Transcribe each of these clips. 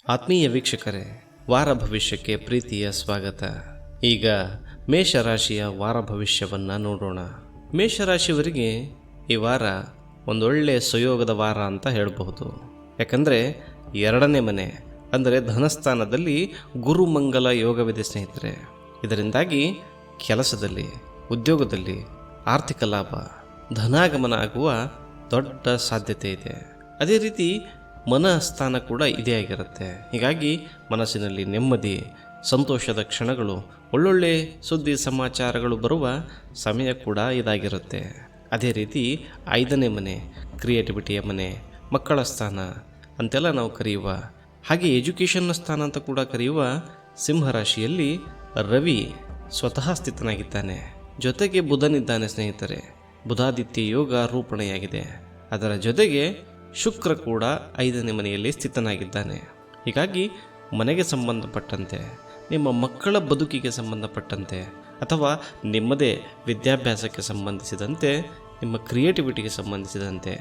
ಆತ್ಮೀಯ ವೀಕ್ಷಕರೇ, ವಾರ ಭವಿಷ್ಯಕ್ಕೆ ಪ್ರೀತಿಯ ಸ್ವಾಗತ. ಈಗ ಮೇಷರಾಶಿಯ ವಾರ ಭವಿಷ್ಯವನ್ನು ನೋಡೋಣ. ಮೇಷರಾಶಿಯವರಿಗೆ ಈ ವಾರ ಒಂದೊಳ್ಳೆಯ ಸುಯೋಗದ ವಾರ ಅಂತ ಹೇಳಬಹುದು. ಯಾಕಂದರೆ 2ನೇ ಮನೆ ಅಂದರೆ ಧನಸ್ಥಾನದಲ್ಲಿ ಗುರುಮಂಗಲ ಯೋಗವಿದೆ ಸ್ನೇಹಿತರೆ. ಇದರಿಂದಾಗಿ ಕೆಲಸದಲ್ಲಿ, ಉದ್ಯೋಗದಲ್ಲಿ ಆರ್ಥಿಕ ಲಾಭ, ಧನಾಗಮನ ಆಗುವ ದೊಡ್ಡ ಸಾಧ್ಯತೆ ಇದೆ. ಅದೇ ರೀತಿ ಮನಸ್ಥಾನ ಕೂಡ ಇದೇ ಆಗಿರುತ್ತೆ. ಹೀಗಾಗಿ ಮನಸ್ಸಿನಲ್ಲಿ ನೆಮ್ಮದಿ, ಸಂತೋಷದ ಕ್ಷಣಗಳು, ಒಳ್ಳೊಳ್ಳೆ ಸುದ್ದಿ ಸಮಾಚಾರಗಳು ಬರುವ ಸಮಯ ಕೂಡ ಇದಾಗಿರುತ್ತೆ. ಅದೇ ರೀತಿ 5ನೇ ಮನೆ ಕ್ರಿಯೇಟಿವಿಟಿಯ ಮನೆ, ಮಕ್ಕಳ ಸ್ಥಾನ ಅಂತೆಲ್ಲ ನಾವು ಕರೆಯುವ, ಹಾಗೆ ಎಜುಕೇಷನ್ನ ಸ್ಥಾನ ಅಂತ ಕೂಡ ಕರೆಯುವ ಸಿಂಹರಾಶಿಯಲ್ಲಿ ರವಿ ಸ್ವತಃ ಸ್ಥಿತನಾಗಿದ್ದಾನೆ. ಜೊತೆಗೆ ಬುಧನಿದ್ದಾನೆ ಸ್ನೇಹಿತರೆ. ಬುಧಾದಿತ್ಯ ಯೋಗ ರೂಪಣೆಯಾಗಿದೆ. ಅದರ ಜೊತೆಗೆ ಶುಕ್ರ ಕೂಡ 5ನೇ ಮನೆಯಲ್ಲಿ ಸ್ಥಿತನಾಗಿದ್ದಾನೆ. ಹೀಗಾಗಿ ಮನೆಗೆ ಸಂಬಂಧಪಟ್ಟಂತೆ, ನಿಮ್ಮ ಮಕ್ಕಳ ಬದುಕಿಗೆ ಸಂಬಂಧಪಟ್ಟಂತೆ, ಅಥವಾ ನಿಮ್ಮದೇ ವಿದ್ಯಾಭ್ಯಾಸಕ್ಕೆ ಸಂಬಂಧಿಸಿದಂತೆ, ನಿಮ್ಮ ಕ್ರಿಯೇಟಿವಿಟಿಗೆ ಸಂಬಂಧಿಸಿದಂತೆ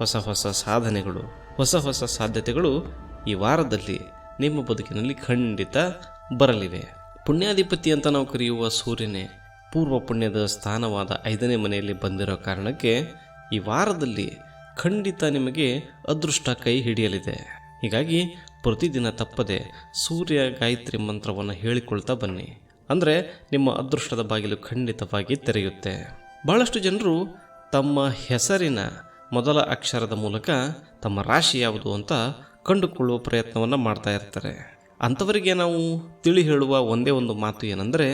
ಹೊಸ ಹೊಸ ಸಾಧನೆಗಳು, ಹೊಸ ಹೊಸ ಸಾಧ್ಯತೆಗಳು ಈ ವಾರದಲ್ಲಿ ನಿಮ್ಮ ಬದುಕಿನಲ್ಲಿ ಖಂಡಿತ ಬರಲಿವೆ. ಪುಣ್ಯಾಧಿಪತಿ ಅಂತ ನಾವು ಕರೆಯುವ ಸೂರ್ಯನೇ ಪೂರ್ವ ಪುಣ್ಯದ ಸ್ಥಾನವಾದ 5ನೇ ಮನೆಯಲ್ಲಿ ಬಂದಿರೋ ಕಾರಣಕ್ಕೆ ಈ ವಾರದಲ್ಲಿ ಖಂಡಿತ ನಿಮಗೆ ಅದೃಷ್ಟ ಕೈ ಹಿಡಿಯಲಿದೆ. ಹೀಗಾಗಿ ಪ್ರತಿದಿನ ತಪ್ಪದೆ ಸೂರ್ಯ ಗಾಯತ್ರಿ ಮಂತ್ರವನ್ನು ಹೇಳಿಕೊಳ್ತಾ ಬನ್ನಿ. ಅಂದರೆ ನಿಮ್ಮ ಅದೃಷ್ಟದ ಬಾಗಿಲು ಖಂಡಿತವಾಗಿ ತೆರೆಯುತ್ತೆ. ಬಹಳಷ್ಟು ಜನರು ತಮ್ಮ ಹೆಸರಿನ ಮೊದಲ ಅಕ್ಷರದ ಮೂಲಕ ತಮ್ಮ ರಾಶಿ ಯಾವುದು ಅಂತ ಕಂಡುಕೊಳ್ಳುವ ಪ್ರಯತ್ನವನ್ನು ಮಾಡ್ತಾ ಇರ್ತಾರೆ. ಅಂಥವರಿಗೆ ನಾವು ತಿಳಿ ಹೇಳುವ ಒಂದೇ ಒಂದು ಮಾತು ಏನೆಂದರೆ,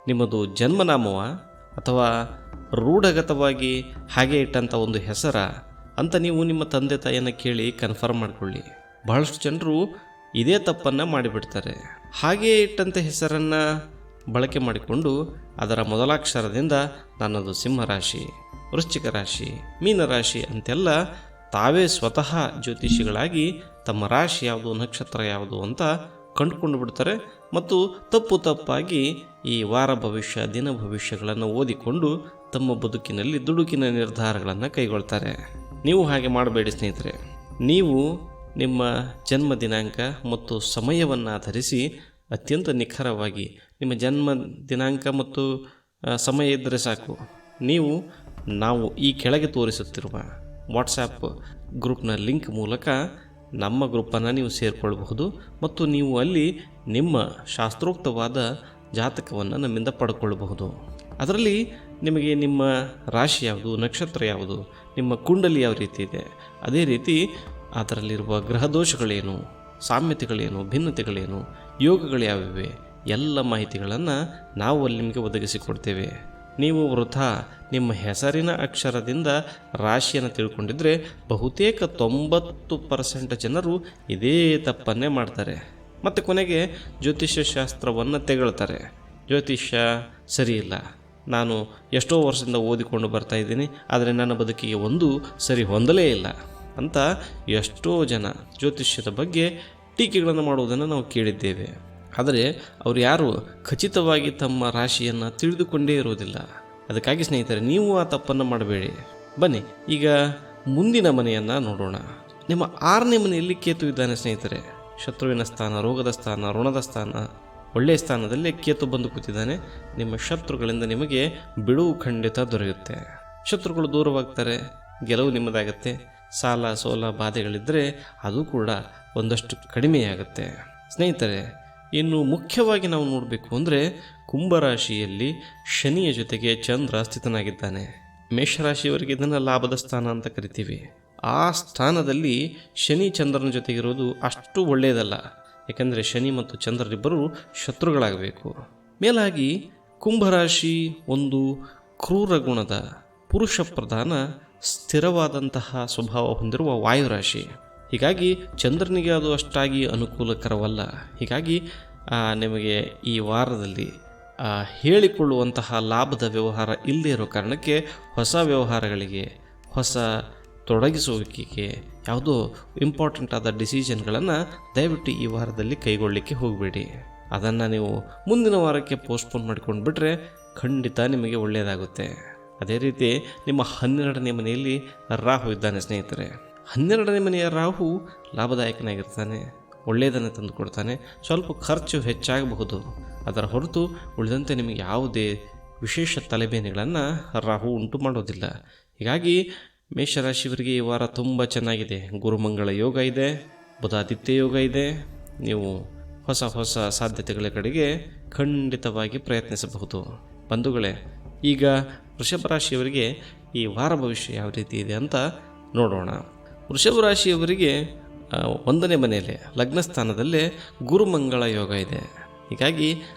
ನಿಮ್ಮದು ಜನ್ಮನಾಮವ ಅಥವಾ ರೂಢಗತವಾಗಿ ಹಾಗೆ ಇಟ್ಟಂಥ ಒಂದು ಹೆಸರ ಅಂತ ನೀವು ನಿಮ್ಮ ತಂದೆ ತಾಯಿಯನ್ನು ಕೇಳಿ ಕನ್ಫರ್ಮ್ ಮಾಡಿಕೊಳ್ಳಿ. ಬಹಳಷ್ಟು ಜನರು ಇದೇ ತಪ್ಪನ್ನು ಮಾಡಿಬಿಡ್ತಾರೆ. ಹಾಗೆಯೇ ಇಟ್ಟಂಥ ಹೆಸರನ್ನು ಬಳಕೆ ಮಾಡಿಕೊಂಡು ಅದರ ಮೊದಲಾಕ್ಷರದಿಂದ ನನ್ನದು ಸಿಂಹರಾಶಿ, ವೃಶ್ಚಿಕ ರಾಶಿ, ಮೀನರಾಶಿ ಅಂತೆಲ್ಲ ತಾವೇ ಸ್ವತಃ ಜ್ಯೋತಿಷಿಗಳಾಗಿ ತಮ್ಮ ರಾಶಿ ಯಾವುದು, ನಕ್ಷತ್ರ ಯಾವುದು ಅಂತ ಕಂಡುಕೊಂಡು ಬಿಡ್ತಾರೆ. ಮತ್ತು ತಪ್ಪಾಗಿ ಈ ವಾರ ಭವಿಷ್ಯ, ದಿನ ಭವಿಷ್ಯಗಳನ್ನು ಓದಿಕೊಂಡು ತಮ್ಮ ಬದುಕಿನಲ್ಲಿ ದುಡುಕಿನ ನಿರ್ಧಾರಗಳನ್ನು ಕೈಗೊಳ್ತಾರೆ. ನೀವು ಹಾಗೆ ಮಾಡಬೇಡಿ ಸ್ನೇಹಿತರೆ. ನೀವು ನಿಮ್ಮ ಜನ್ಮ ದಿನಾಂಕ ಮತ್ತು ಸಮಯವನ್ನು ಆಧರಿಸಿ ಅತ್ಯಂತ ನಿಖರವಾಗಿ ನಿಮ್ಮ ಜನ್ಮ ದಿನಾಂಕ ಮತ್ತು ಸಮಯ ಇದ್ದರೆ ಸಾಕು. ನಾವು ಈ ಕೆಳಗೆ ತೋರಿಸುತ್ತಿರುವ ವಾಟ್ಸಾಪ್ ಗ್ರೂಪ್ನ ಲಿಂಕ್ ಮೂಲಕ ನಮ್ಮ ಗ್ರೂಪನ್ನು ನೀವು ಸೇರಿಕೊಳ್ಳಬಹುದು ಮತ್ತು ನೀವು ಅಲ್ಲಿ ನಿಮ್ಮ ಶಾಸ್ತ್ರೋಕ್ತವಾದ ಜಾತಕವನ್ನು ನಮ್ಮಿಂದ ಪಡ್ಕೊಳ್ಬಹುದು. ಅದರಲ್ಲಿ ನಿಮಗೆ ನಿಮ್ಮ ರಾಶಿ ಯಾವುದು, ನಕ್ಷತ್ರ ಯಾವುದು, ನಿಮ್ಮ ಕುಂಡಲಿ ಯಾವ ರೀತಿ ಇದೆ, ಅದೇ ರೀತಿ ಅದರಲ್ಲಿರುವ ಗ್ರಹದೋಷಗಳೇನು, ಸಾಮ್ಯತೆಗಳೇನು, ಭಿನ್ನತೆಗಳೇನು, ಯೋಗಗಳು ಯಾವಿವೆ, ಎಲ್ಲ ಮಾಹಿತಿಗಳನ್ನು ನಾವು ಅಲ್ಲಿ ನಿಮಗೆ ಒದಗಿಸಿಕೊಡ್ತೇವೆ. ನೀವು ವೃಥಾ ನಿಮ್ಮ ಹೆಸರಿನ ಅಕ್ಷರದಿಂದ ರಾಶಿಯನ್ನು ತಿಳ್ಕೊಂಡಿದ್ರೆ ಬಹುತೇಕ 90% ಜನರು ಇದೇ ತಪ್ಪನ್ನೇ ಮಾಡ್ತಾರೆ. ಮತ್ತು ಕೊನೆಗೆ ಜ್ಯೋತಿಷ್ಯ ಶಾಸ್ತ್ರವನ್ನು ತೆಗಳ್ತಾರೆ. ಜ್ಯೋತಿಷ್ಯ ಸರಿಯಿಲ್ಲ, ನಾನು ಎಷ್ಟೋ ವರ್ಷದಿಂದ ಓದಿಕೊಂಡು ಬರ್ತಾ ಇದ್ದೀನಿ, ಆದರೆ ನನ್ನ ಬದುಕಿಗೆ ಒಂದು ಸರಿ ಹೊಂದಲೇ ಇಲ್ಲ ಅಂತ ಎಷ್ಟೋ ಜನ ಜ್ಯೋತಿಷ್ಯದ ಬಗ್ಗೆ ಟೀಕೆಗಳನ್ನು ಮಾಡುವುದನ್ನು ನಾವು ಕೇಳಿದ್ದೇವೆ. ಆದರೆ ಅವರು ಯಾರು ಖಚಿತವಾಗಿ ತಮ್ಮ ರಾಶಿಯನ್ನು ತಿಳಿದುಕೊಂಡೇ ಇರುವುದಿಲ್ಲ. ಅದಕ್ಕಾಗಿ ಸ್ನೇಹಿತರೆ, ನೀವು ಆ ತಪ್ಪನ್ನು ಮಾಡಬೇಡಿ. ಬನ್ನಿ ಈಗ ಮುಂದಿನ ಮನೆಯನ್ನು ನೋಡೋಣ. ನಿಮ್ಮ 6ನೇ ಮನೆಯಲ್ಲಿ ಕೇತು ಇದ್ದಾನೆ ಸ್ನೇಹಿತರೆ. ಶತ್ರುವಿನ ಸ್ಥಾನ, ರೋಗದ ಸ್ಥಾನ, ಋಣದ ಸ್ಥಾನ, ಒಳ್ಳೆಯ ಸ್ಥಾನದಲ್ಲಿ ಕೇತು ಬಂದು ಕೂತಿದ್ದಾನೆ. ನಿಮ್ಮ ಶತ್ರುಗಳಿಂದ ನಿಮಗೆ ಬಿಡುವು ಖಂಡಿತ ದೊರೆಯುತ್ತೆ. ಶತ್ರುಗಳು ದೂರವಾಗ್ತಾರೆ, ಗೆಲುವು ನಿಮ್ಮದಾಗತ್ತೆ. ಸಾಲ ಸೋಲ ಬಾಧೆಗಳಿದ್ದರೆ ಅದು ಕೂಡ ಒಂದಷ್ಟು ಕಡಿಮೆಯಾಗುತ್ತೆ ಸ್ನೇಹಿತರೆ. ಇನ್ನು ಮುಖ್ಯವಾಗಿ ನಾವು ನೋಡಬೇಕು ಅಂದರೆ, ಕುಂಭರಾಶಿಯಲ್ಲಿ ಶನಿಯ ಜೊತೆಗೆ ಚಂದ್ರ ಸ್ಥಿತನಾಗಿದ್ದಾನೆ. ಮೇಷರಾಶಿಯವರಿಗೆ ಇದನ್ನು ಲಾಭದ ಸ್ಥಾನ ಅಂತ ಕರಿತೀವಿ. ಆ ಸ್ಥಾನದಲ್ಲಿ ಶನಿ ಚಂದ್ರನ ಜೊತೆಗಿರೋದು ಅಷ್ಟು ಒಳ್ಳೆಯದಲ್ಲ. ಏಕೆಂದರೆ ಶನಿ ಮತ್ತು ಚಂದ್ರರಿಬ್ಬರು ಶತ್ರುಗಳಾಗಬೇಕು. ಮೇಲಾಗಿ ಕುಂಭರಾಶಿ ಒಂದು ಕ್ರೂರ ಗುಣದ, ಪುರುಷ ಪ್ರಧಾನ, ಸ್ಥಿರವಾದಂತಹ ಸ್ವಭಾವ ಹೊಂದಿರುವ ವಾಯುರಾಶಿ. ಹೀಗಾಗಿ ಚಂದ್ರನಿಗೆ ಅದು ಅಷ್ಟಾಗಿ ಅನುಕೂಲಕರವಲ್ಲ. ಹೀಗಾಗಿ ನಿಮಗೆ ಈ ವಾರದಲ್ಲಿ ಹೇಳಿಕೊಳ್ಳುವಂತಹ ಲಾಭದ ವ್ಯವಹಾರ ಇಲ್ಲದೇ ಇರೋ ಕಾರಣಕ್ಕೆ ಹೊಸ ವ್ಯವಹಾರಗಳಿಗೆ, ಹೊಸ ತೊಡಗಿಸುವಿಕೆಗೆ, ಯಾವುದೋ ಇಂಪಾರ್ಟೆಂಟ್ ಆದ ಡಿಸಿಷನ್ಗಳನ್ನು ದಯವಿಟ್ಟು ಈ ವಾರದಲ್ಲಿ ಕೈಗೊಳ್ಳಲಿಕ್ಕೆ ಹೋಗಬೇಡಿ. ಅದನ್ನು ನೀವು ಮುಂದಿನ ವಾರಕ್ಕೆ ಪೋಸ್ಟ್ಪೋನ್ ಮಾಡಿಕೊಂಡು ಬಿಟ್ಟರೆ ಖಂಡಿತ ನಿಮಗೆ ಒಳ್ಳೆಯದಾಗುತ್ತೆ. ಅದೇ ರೀತಿ ನಿಮ್ಮ 12ನೇ ಮನೆಯಲ್ಲಿ ರಾಹು ಇದ್ದಾನೆ ಸ್ನೇಹಿತರೆ. 12ನೇ ಮನೆಯ ರಾಹು ಲಾಭದಾಯಕನಾಗಿರ್ತಾನೆ. ಒಳ್ಳೆಯದನ್ನು ತಂದು ಕೊಡ್ತಾನೆ. ಸ್ವಲ್ಪ ಖರ್ಚು ಹೆಚ್ಚಾಗಬಹುದು, ಅದರ ಹೊರತು ಉಳಿದಂತೆ ನಿಮಗೆ ಯಾವುದೇ ವಿಶೇಷ ತಲೆಬೇನೆಗಳನ್ನು ರಾಹು ಉಂಟು ಮಾಡೋದಿಲ್ಲ. ಹೀಗಾಗಿ ಮೇಷರಾಶಿಯವರಿಗೆ ಈ ವಾರ ತುಂಬ ಚೆನ್ನಾಗಿದೆ. ಗುರುಮಂಗಳ ಯೋಗ ಇದೆ, ಬುಧಾದಿತ್ಯ ಯೋಗ ಇದೆ. ನೀವು ಹೊಸ ಹೊಸ ಸಾಧ್ಯತೆಗಳ ಕಡೆಗೆ ಖಂಡಿತವಾಗಿ ಪ್ರಯತ್ನಿಸಬಹುದು. ಬಂಧುಗಳೇ, ಈಗ ವೃಷಭ ರಾಶಿಯವರಿಗೆ ಈ ವಾರ ಭವಿಷ್ಯ ಯಾವ ರೀತಿ ಇದೆ ಅಂತ ನೋಡೋಣ. ವೃಷಭ ರಾಶಿಯವರಿಗೆ 1ನೇ ಮನೆಯಲ್ಲೇ ಲಗ್ನ ಸ್ಥಾನದಲ್ಲೇ ಗುರುಮಂಗಳ ಯೋಗ ಇದೆ. ಹೀಗಾಗಿ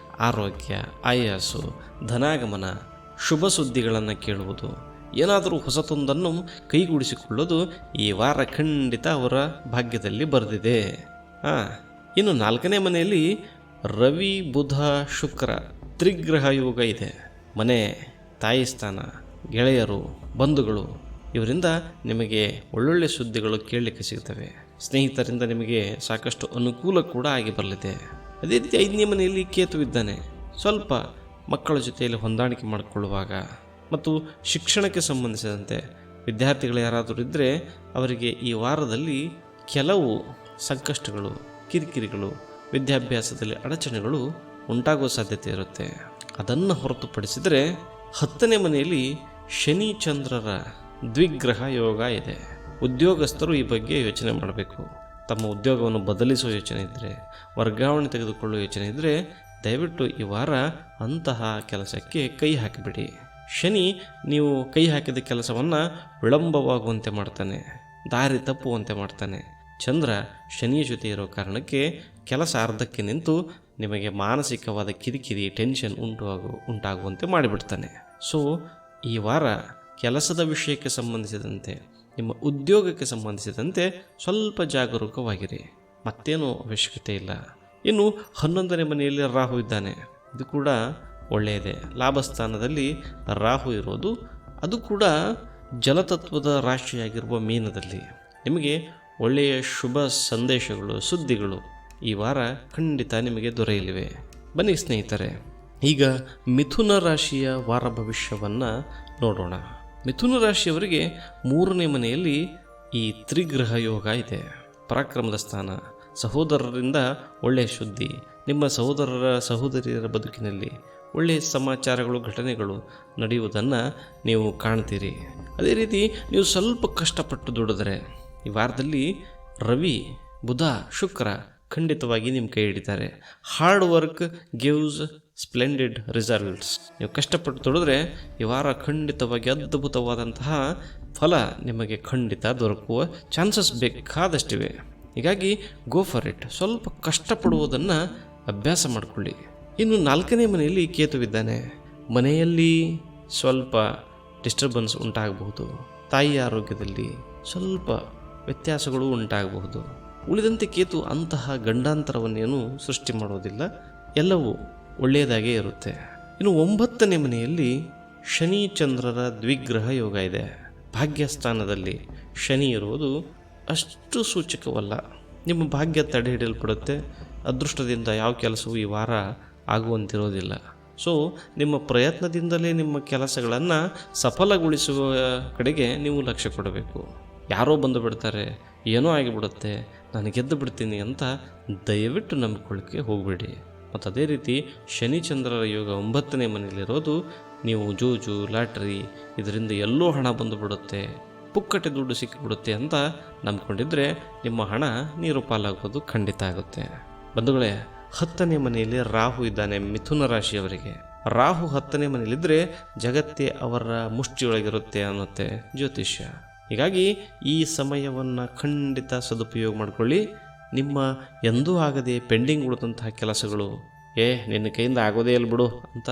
ಆರೋಗ್ಯ, ಆಯಾಸು, ಧನಾಗಮನ, ಶುಭ ಸುದ್ದಿಗಳನ್ನು ಕೇಳುವುದು, ಏನಾದರೂ ಹೊಸತೊಂದನ್ನು ಕೈಗೂಡಿಸಿಕೊಳ್ಳೋದು ಈ ವಾರ ಖಂಡಿತ ಅವರ ಭಾಗ್ಯದಲ್ಲಿ ಬರೆದಿದೆ. ಇನ್ನು 4ನೇ ಮನೆಯಲ್ಲಿ ರವಿ, ಬುಧ, ಶುಕ್ರ ತ್ರಿಗ್ರಹ ಯೋಗ ಇದೆ. ಮನೆ, ತಾಯಿ ಸ್ಥಾನ, ಗೆಳೆಯರು, ಬಂಧುಗಳು ಇವರಿಂದ ನಿಮಗೆ ಒಳ್ಳೊಳ್ಳೆ ಸುದ್ದಿಗಳು ಕೇಳಲಿಕ್ಕೆ ಸಿಗ್ತವೆ. ಸ್ನೇಹಿತರಿಂದ ನಿಮಗೆ ಸಾಕಷ್ಟು ಅನುಕೂಲ ಕೂಡ ಆಗಿ ಬರಲಿದೆ. ಅದೇ ರೀತಿ 5ನೇ ಮನೆಯಲ್ಲಿ ಕೇತು ಇದ್ದಾನೆ. ಸ್ವಲ್ಪ ಮಕ್ಕಳ ಜೊತೆಯಲ್ಲಿ ಹೊಂದಾಣಿಕೆ ಮಾಡಿಕೊಳ್ಳುವಾಗ ಮತ್ತು ಶಿಕ್ಷಣಕ್ಕೆ ಸಂಬಂಧಿಸಿದಂತೆ ವಿದ್ಯಾರ್ಥಿಗಳು ಯಾರಾದರೂ ಇದ್ದರೆ ಅವರಿಗೆ ಈ ವಾರದಲ್ಲಿ ಕೆಲವು ಸಂಕಷ್ಟಗಳು, ಕಿರಿಕಿರಿಗಳು, ವಿದ್ಯಾಭ್ಯಾಸದಲ್ಲಿ ಅಡಚಣೆಗಳು ಉಂಟಾಗುವ ಸಾಧ್ಯತೆ ಇರುತ್ತೆ. ಅದನ್ನು ಹೊರತುಪಡಿಸಿದರೆ 10ನೇ ಮನೆಯಲ್ಲಿ ಶನಿ ಚಂದ್ರರ ದ್ವಿಗ್ರಹ ಯೋಗ ಇದೆ. ಉದ್ಯೋಗಸ್ಥರು ಈ ಬಗ್ಗೆ ಯೋಚನೆ ಮಾಡಬೇಕು. ತಮ್ಮ ಉದ್ಯೋಗವನ್ನು ಬದಲಿಸುವ ಯೋಚನೆ ಇದ್ದರೆ, ವರ್ಗಾವಣೆ ತೆಗೆದುಕೊಳ್ಳುವ ಯೋಚನೆ ಇದ್ದರೆ ದಯವಿಟ್ಟು ಈ ವಾರ ಅಂತಹ ಕೆಲಸಕ್ಕೆ ಕೈ ಹಾಕಿಬಿಡಿ. ಶನಿ ನೀವು ಕೈ ಹಾಕಿದ ಕೆಲಸವನ್ನು ವಿಳಂಬವಾಗುವಂತೆ ಮಾಡ್ತಾನೆ, ದಾರಿ ತಪ್ಪುವಂತೆ ಮಾಡ್ತಾನೆ. ಚಂದ್ರ ಶನಿಯ ಜೊತೆ ಇರೋ ಕಾರಣಕ್ಕೆ ಕೆಲಸ ಅರ್ಧಕ್ಕೆ ನಿಂತು ನಿಮಗೆ ಮಾನಸಿಕವಾದ ಕಿರಿಕಿರಿ, ಟೆನ್ಷನ್ ಉಂಟಾಗುವಂತೆ ಮಾಡಿಬಿಡ್ತಾನೆ. ಸೊ ಈ ವಾರ ಕೆಲಸದ ವಿಷಯಕ್ಕೆ ಸಂಬಂಧಿಸಿದಂತೆ, ನಿಮ್ಮ ಉದ್ಯೋಗಕ್ಕೆ ಸಂಬಂಧಿಸಿದಂತೆ ಸ್ವಲ್ಪ ಜಾಗರೂಕವಾಗಿರಿ, ಮತ್ತೇನೂ ಅವಶ್ಯಕತೆ ಇಲ್ಲ. ಇನ್ನು 11ನೇ ಮನೆಯಲ್ಲಿ ರಾಹು ಇದ್ದಾನೆ. ಇದು ಕೂಡ ಒಳ್ಳೆಯದೇ. ಲಾಭಸ್ಥಾನದಲ್ಲಿ ರಾಹು ಇರೋದು, ಅದು ಕೂಡ ಜಲತತ್ವದ ರಾಶಿಯಾಗಿರುವ ಮೀನದಲ್ಲಿ. ನಿಮಗೆ ಒಳ್ಳೆಯ ಶುಭ ಸಂದೇಶಗಳು, ಸುದ್ದಿಗಳು ಈ ವಾರ ಖಂಡಿತ ನಿಮಗೆ ದೊರೆಯಲಿವೆ. ಬನ್ನಿ ಸ್ನೇಹಿತರೆ, ಈಗ ಮಿಥುನ ರಾಶಿಯ ವಾರ ಭವಿಷ್ಯವನ್ನು ನೋಡೋಣ. ಮಿಥುನ ರಾಶಿಯವರಿಗೆ 3ನೇ ಮನೆಯಲ್ಲಿ ಈ ತ್ರಿಗ್ರಹ ಯೋಗ ಇದೆ. ಪರಾಕ್ರಮದ ಸ್ಥಾನ, ಸಹೋದರರಿಂದ ಒಳ್ಳೆಯ ಸುದ್ದಿ, ನಿಮ್ಮ ಸಹೋದರಿಯರ ಬದುಕಿನಲ್ಲಿ ಒಳ್ಳೆಯ ಸಮಾಚಾರಗಳು, ಘಟನೆಗಳು ನಡೆಯುವುದನ್ನು ನೀವು ಕಾಣ್ತೀರಿ. ಅದೇ ರೀತಿ ನೀವು ಸ್ವಲ್ಪ ಕಷ್ಟಪಟ್ಟು ದುಡಿದರೆ ಈ ವಾರದಲ್ಲಿ ರವಿ, ಬುಧ, ಶುಕ್ರ ಖಂಡಿತವಾಗಿ ನಿಮ್ಮ ಕೈ ಹಿಡಿತಾರೆ. Hard work gives splendid results. ನೀವು ಕಷ್ಟಪಟ್ಟು ದುಡಿದ್ರೆ ಈ ವಾರ ಖಂಡಿತವಾಗಿ ಅದ್ಭುತವಾದಂತಹ ಫಲ ನಿಮಗೆ ಖಂಡಿತ ದೊರಕುವ ಚಾನ್ಸಸ್ ಬೇಕಾದಷ್ಟಿವೆ. ಹೀಗಾಗಿ ಗೋ ಫಾರ್ ಇಟ್. ಸ್ವಲ್ಪ ಕಷ್ಟಪಡುವುದನ್ನು ಅಭ್ಯಾಸ ಮಾಡಿಕೊಳ್ಳಿ. ಇನ್ನು 4ನೇ ಮನೆಯಲ್ಲಿ ಕೇತುವಿದ್ದಾನೆ. ಮನೆಯಲ್ಲಿ ಸ್ವಲ್ಪ ಡಿಸ್ಟರ್ಬೆನ್ಸ್ ಉಂಟಾಗಬಹುದು. ತಾಯಿಯ ಆರೋಗ್ಯದಲ್ಲಿ ಸ್ವಲ್ಪ ವ್ಯತ್ಯಾಸಗಳು ಉಂಟಾಗಬಹುದು. ಉಳಿದಂತೆ ಕೇತು ಅಂತಹ ಗಂಡಾಂತರವನ್ನೇನು ಸೃಷ್ಟಿ ಮಾಡೋದಿಲ್ಲ, ಎಲ್ಲವೂ ಒಳ್ಳೆಯದಾಗೇ ಇರುತ್ತೆ. ಇನ್ನು 9ನೇ ಮನೆಯಲ್ಲಿ ಶನಿ ಚಂದ್ರರ ದ್ವಿಗ್ರಹ ಯೋಗ ಇದೆ. ಭಾಗ್ಯಸ್ಥಾನದಲ್ಲಿ ಶನಿ ಇರುವುದು ಅಷ್ಟು ಸೂಚಕವಲ್ಲ. ನಿಮ್ಮ ಭಾಗ್ಯ ತಡೆ ಹಿಡಿಯಲ್ಪಡುತ್ತೆ. ಅದೃಷ್ಟದಿಂದ ಯಾವ ಕೆಲಸವೂ ಈ ವಾರ ಆಗುವಂತಿರೋದಿಲ್ಲ. ಸೊ ನಿಮ್ಮ ಪ್ರಯತ್ನದಿಂದಲೇ ನಿಮ್ಮ ಕೆಲಸಗಳನ್ನು ಸಫಲಗೊಳಿಸುವ ಕಡೆಗೆ ನೀವು ಲಕ್ಷ್ಯ ಕೊಡಬೇಕು. ಯಾರೋ ಬಂದು ಬಿಡ್ತಾರೆ, ಏನೋ ಆಗಿಬಿಡುತ್ತೆ, ನಾನು ಗೆದ್ದು ಬಿಡ್ತೀನಿ ಅಂತ ದಯವಿಟ್ಟು ನಂಬಿಕೊಳ್ಳಿಕ್ಕೆ ಹೋಗಬೇಡಿ. ಮತ್ತು ಅದೇ ರೀತಿ ಶನಿಚಂದ್ರರ ಯೋಗ 9ನೇ ಮನೆಯಲ್ಲಿರೋದು, ನೀವು ಜೂಜು, ಲಾಟ್ರಿ ಇದರಿಂದ ಎಲ್ಲೋ ಹಣ ಬಂದು ಬಿಡುತ್ತೆ, ಪುಕ್ಕಟೆ ದುಡ್ಡು ಸಿಕ್ಕಿಬಿಡುತ್ತೆ ಅಂತ ನಂಬ್ಕೊಂಡಿದ್ರೆ ನಿಮ್ಮ ಹಣ ನೀರು ಪಾಲಾಗೋದು ಖಂಡಿತ ಆಗುತ್ತೆ. ಬಂಧುಗಳೇ, 10ನೇ ಮನೆಯಲ್ಲಿ ರಾಹು ಇದ್ದಾನೆ ಮಿಥುನ ರಾಶಿಯವರಿಗೆ. ರಾಹು 10ನೇ ಮನೆಯಲ್ಲಿದ್ದರೆ ಜಗತ್ತೇ ಅವರ ಮುಷ್ಟಿಯೊಳಗಿರುತ್ತೆ ಅನ್ನುತ್ತೆ ಜ್ಯೋತಿಷ್ಯ. ಹೀಗಾಗಿ ಈ ಸಮಯವನ್ನು ಖಂಡಿತ ಸದುಪಯೋಗ ಮಾಡಿಕೊಳ್ಳಿ. ನಿಮ್ಮ ಎಂದೂ ಆಗದೆ ಪೆಂಡಿಂಗ್ ಉಳಿದಂತಹ ಕೆಲಸಗಳು, ನಿನ್ನ ಕೈಯಿಂದ ಆಗೋದೇ ಇಲ್ಲ ಬಿಡು ಅಂತ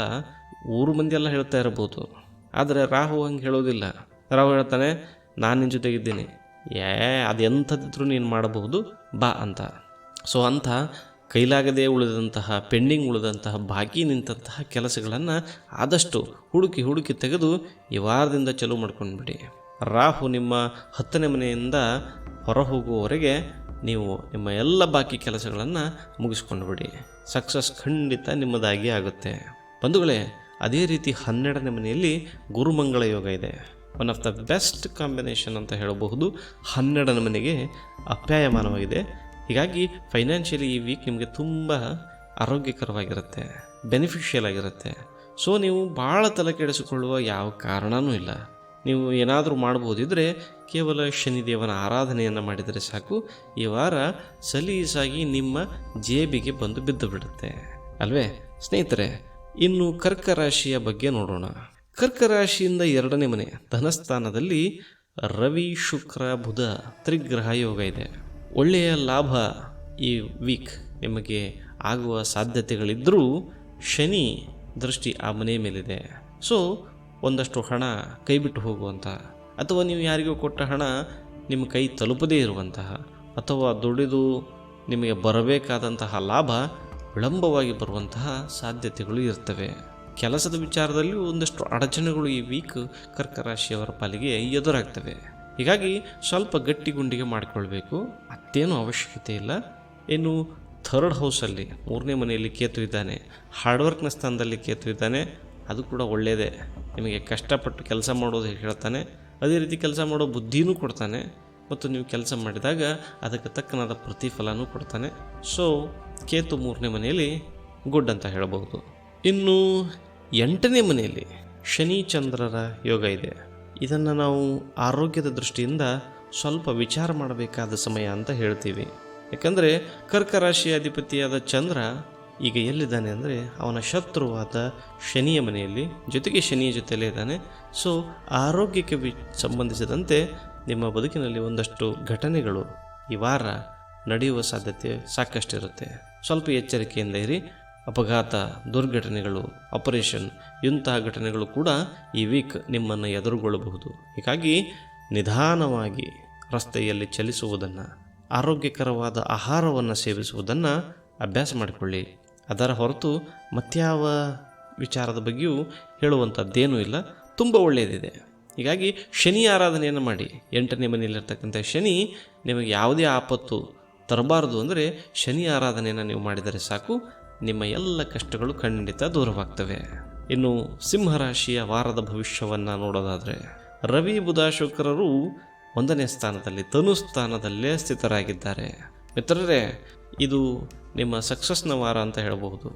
ಊರು ಮಂದಿ ಎಲ್ಲ ಹೇಳ್ತಾ ಇರ್ಬೋದು. ಆದರೆ ರಾಹು ಹಂಗೆ ಹೇಳೋದಿಲ್ಲ. ರಾಹು ಹೇಳ್ತಾನೆ, ನಾನು ನಿನ್ನ ಜೊತೆಗಿದ್ದೀನಿ, ಅದು ಎಂಥದ್ದಿದ್ರೂ ನೀನು ಮಾಡಬಹುದು ಬಾ ಅಂತ. ಸೊ ಅಂಥ ಕೈಲಾಗದೇ ಉಳಿದಂತಹ, ಪೆಂಡಿಂಗ್ ಉಳಿದಂತಹ, ಬಾಕಿ ನಿಂತಹ ಕೆಲಸಗಳನ್ನು ಆದಷ್ಟು ಹುಡುಕಿ ತೆಗೆದು ಈ ವಾರದಿಂದ ಚಾಲೂ ಮಾಡ್ಕೊಂಡ್ಬಿಡಿ. ರಾಹು ನಿಮ್ಮ 10ನೇ ಮನೆಯಿಂದ ಹೊರ ಹೋಗುವವರೆಗೆ ನೀವು ನಿಮ್ಮ ಎಲ್ಲ ಬಾಕಿ ಕೆಲಸಗಳನ್ನು ಮುಗಿಸ್ಕೊಂಡು ಬಿಡಿ. ಸಕ್ಸಸ್ ಖಂಡಿತ ನಿಮ್ಮದಾಗಿ ಆಗುತ್ತೆ. ಬಂಧುಗಳೇ, ಅದೇ ರೀತಿ 12ನೇ ಮನೆಯಲ್ಲಿ ಗುರುಮಂಗಳ ಯೋಗ ಇದೆ. One of the best combination ಅಂತ ಹೇಳಬಹುದು. 12ನೇ ಮನೆಗೆ ಅಪ್ಯಾಯಮಾನವಾಗಿದೆ. ಹೀಗಾಗಿ ಫೈನಾನ್ಷಿಯಲಿ ಈ ವೀಕ್ ನಿಮಗೆ ತುಂಬ ಆರೋಗ್ಯಕರವಾಗಿರುತ್ತೆ, ಬೆನಿಫಿಷಿಯಲ್ ಆಗಿರುತ್ತೆ. ಸೊ ನೀವು ಭಾಳ ತಲೆ ಕೆಡಿಸಿಕೊಳ್ಳುವ ಯಾವ ಕಾರಣವೂ ಇಲ್ಲ. ನೀವು ಏನಾದರೂ ಮಾಡ್ಬೋದಿದ್ರೆ ಕೇವಲ ಶನಿದೇವನ ಆರಾಧನೆಯನ್ನು ಮಾಡಿದರೆ ಸಾಕು, ಈ ವಾರ ಸಲೀಸಾಗಿ ನಿಮ್ಮ ಜೇಬಿಗೆ ಬಂದು ಬಿದ್ದು ಬಿಡುತ್ತೆ ಅಲ್ವೇ ಸ್ನೇಹಿತರೆ. ಇನ್ನು ಕರ್ಕ ರಾಶಿಯ ಬಗ್ಗೆ ನೋಡೋಣ. ಕರ್ಕ ರಾಶಿಯಿಂದ 2ನೇ ಮನೆ ಧನಸ್ಥಾನದಲ್ಲಿ ರವಿ, ಶುಕ್ರ, ಬುಧ ತ್ರಿಗ್ರಹ ಯೋಗ ಇದೆ. ಒಳ್ಳೆಯ ಲಾಭ ಈ ವೀಕ್ ನಿಮಗೆ ಆಗುವ ಸಾಧ್ಯತೆಗಳಿದ್ದರೂ ಶನಿ ದೃಷ್ಟಿ ಆ ಮನೆ ಮೇಲಿದೆ. ಸೊ ಒಂದಷ್ಟು ಹಣ ಕೈಬಿಟ್ಟು ಹೋಗುವಂಥ, ಅಥವಾ ನೀವು ಯಾರಿಗೂ ಕೊಟ್ಟ ಹಣ ನಿಮ್ಮ ಕೈ ತಲುಪದೇ ಇರುವಂತಹ, ಅಥವಾ ದುಡಿದು ನಿಮಗೆ ಬರಬೇಕಾದಂತಹ ಲಾಭ ವಿಳಂಬವಾಗಿ ಬರುವಂತಹ ಸಾಧ್ಯತೆಗಳು ಇರ್ತವೆ. ಕೆಲಸದ ವಿಚಾರದಲ್ಲಿ ಒಂದಷ್ಟು ಅಡಚಣೆಗಳು ಈ ವೀಕ್ ಕರ್ಕ ರಾಶಿಯವರ ಪಾಲಿಗೆ ಎದುರಾಗ್ತವೆ. ಹೀಗಾಗಿ ಸ್ವಲ್ಪ ಗಟ್ಟಿ ಗುಂಡಿಗೆ ಮಾಡಿಕೊಳ್ಬೇಕು, ಅತ್ತೇನೂ ಅವಶ್ಯಕತೆ ಇಲ್ಲ. ಇನ್ನು 3rd ಹೌಸಲ್ಲಿ 3ನೇ ಮನೆಯಲ್ಲಿ ಕೇತು ಇದ್ದಾನೆ, ಹಾರ್ಡ್ವರ್ಕ್ನ ಸ್ಥಾನದಲ್ಲಿ ಕೇತು ಇದ್ದಾನೆ. ಅದು ಕೂಡ ಒಳ್ಳೆಯದೇ. ನಿಮಗೆ ಕಷ್ಟಪಟ್ಟು ಕೆಲಸ ಮಾಡೋದು ಹೇಳ್ತಾನೆ, ಅದೇ ರೀತಿ ಕೆಲಸ ಮಾಡೋ ಬುದ್ಧಿನೂ ಕೊಡ್ತಾನೆ, ಮತ್ತು ನೀವು ಕೆಲಸ ಮಾಡಿದಾಗ ಅದಕ್ಕೆ ತಕ್ಕನಾದ ಪ್ರತಿಫಲನೂ ಕೊಡ್ತಾನೆ. ಸೊ ಕೇತು 3ನೇ ಮನೆಯಲ್ಲಿ ಗುಡ್ ಅಂತ ಹೇಳಬಹುದು. ಇನ್ನು 8ನೇ ಮನೆಯಲ್ಲಿ ಶನಿ ಚಂದ್ರರ ಯೋಗ ಇದೆ. ಇದನ್ನು ನಾವು ಆರೋಗ್ಯದ ದೃಷ್ಟಿಯಿಂದ ಸ್ವಲ್ಪ ವಿಚಾರ ಮಾಡಬೇಕಾದ ಸಮಯ ಅಂತ ಹೇಳ್ತೀವಿ. ಯಾಕಂದರೆ ಕರ್ಕ ರಾಶಿಯ ಅಧಿಪತಿಯಾದ ಚಂದ್ರ ಈಗ ಎಲ್ಲಿದ್ದಾನೆ ಅಂದರೆ ಅವನ ಶತ್ರುವಾದ ಶನಿಯ ಮನೆಯಲ್ಲಿ, ಜೊತೆಗೆ ಶನಿಯ ಜೊತೆಯಲ್ಲೇ ಇದ್ದಾನೆ. ಸೊ ಆರೋಗ್ಯಕ್ಕೆ ಸಂಬಂಧಿಸಿದಂತೆ ನಿಮ್ಮ ಬದುಕಿನಲ್ಲಿ ಒಂದಷ್ಟು ಘಟನೆಗಳು ಈ ವಾರ ನಡೆಯುವ ಸಾಧ್ಯತೆ ಸಾಕಷ್ಟಿರುತ್ತೆ. ಸ್ವಲ್ಪ ಎಚ್ಚರಿಕೆಯಿಂದ ಇರಿ. ಅಪಘಾತ, ದುರ್ಘಟನೆಗಳು, ಆಪರೇಷನ್ ಇಂತಹ ಘಟನೆಗಳು ಕೂಡ ಈ ವೀಕ್ ನಿಮ್ಮನ್ನು ಎದುರುಗೊಳ್ಳಬಹುದು. ಹೀಗಾಗಿ ನಿಧಾನವಾಗಿ ರಸ್ತೆಯಲ್ಲಿ ಚಲಿಸುವುದನ್ನು, ಆರೋಗ್ಯಕರವಾದ ಆಹಾರವನ್ನು ಸೇವಿಸುವುದನ್ನು ಅಭ್ಯಾಸ ಮಾಡಿಕೊಳ್ಳಿ. ಅದರ ಹೊರತು ಮತ್ಯಾವ ವಿಚಾರದ ಬಗ್ಗೆಯೂ ಹೇಳುವಂಥದ್ದೇನೂ ಇಲ್ಲ, ತುಂಬ ಒಳ್ಳೆಯದಿದೆ. ಹೀಗಾಗಿ ಶನಿ ಆರಾಧನೆಯನ್ನು ಮಾಡಿ. 8ನೇ ಮನೆಯಲ್ಲಿರ್ತಕ್ಕಂಥ ಶನಿ ನಿಮಗೆ ಯಾವುದೇ ಆಪತ್ತು ತರಬಾರದು ಅಂದರೆ ಶನಿ ಆರಾಧನೆಯನ್ನು ನೀವು ಮಾಡಿದರೆ ಸಾಕು, ನಿಮ್ಮ ಎಲ್ಲ ಕಷ್ಟಗಳು ಖಂಡಿತ ದೂರವಾಗ್ತವೆ. ಇನ್ನು ಸಿಂಹರಾಶಿಯ ವಾರದ ಭವಿಷ್ಯವನ್ನು ನೋಡೋದಾದರೆ ರವಿ, ಬುಧ, ಶುಕ್ರರು 1ನೇ ಸ್ಥಾನದಲ್ಲಿ ತನು ಸ್ಥಾನದಲ್ಲೇ ಸ್ಥಿತರಾಗಿದ್ದಾರೆ. ಮಿತ್ರರೇ, ಇದು ನಿಮ್ಮ ಸಕ್ಸಸ್ನ ವಾರ ಅಂತ ಹೇಳಬಹುದು.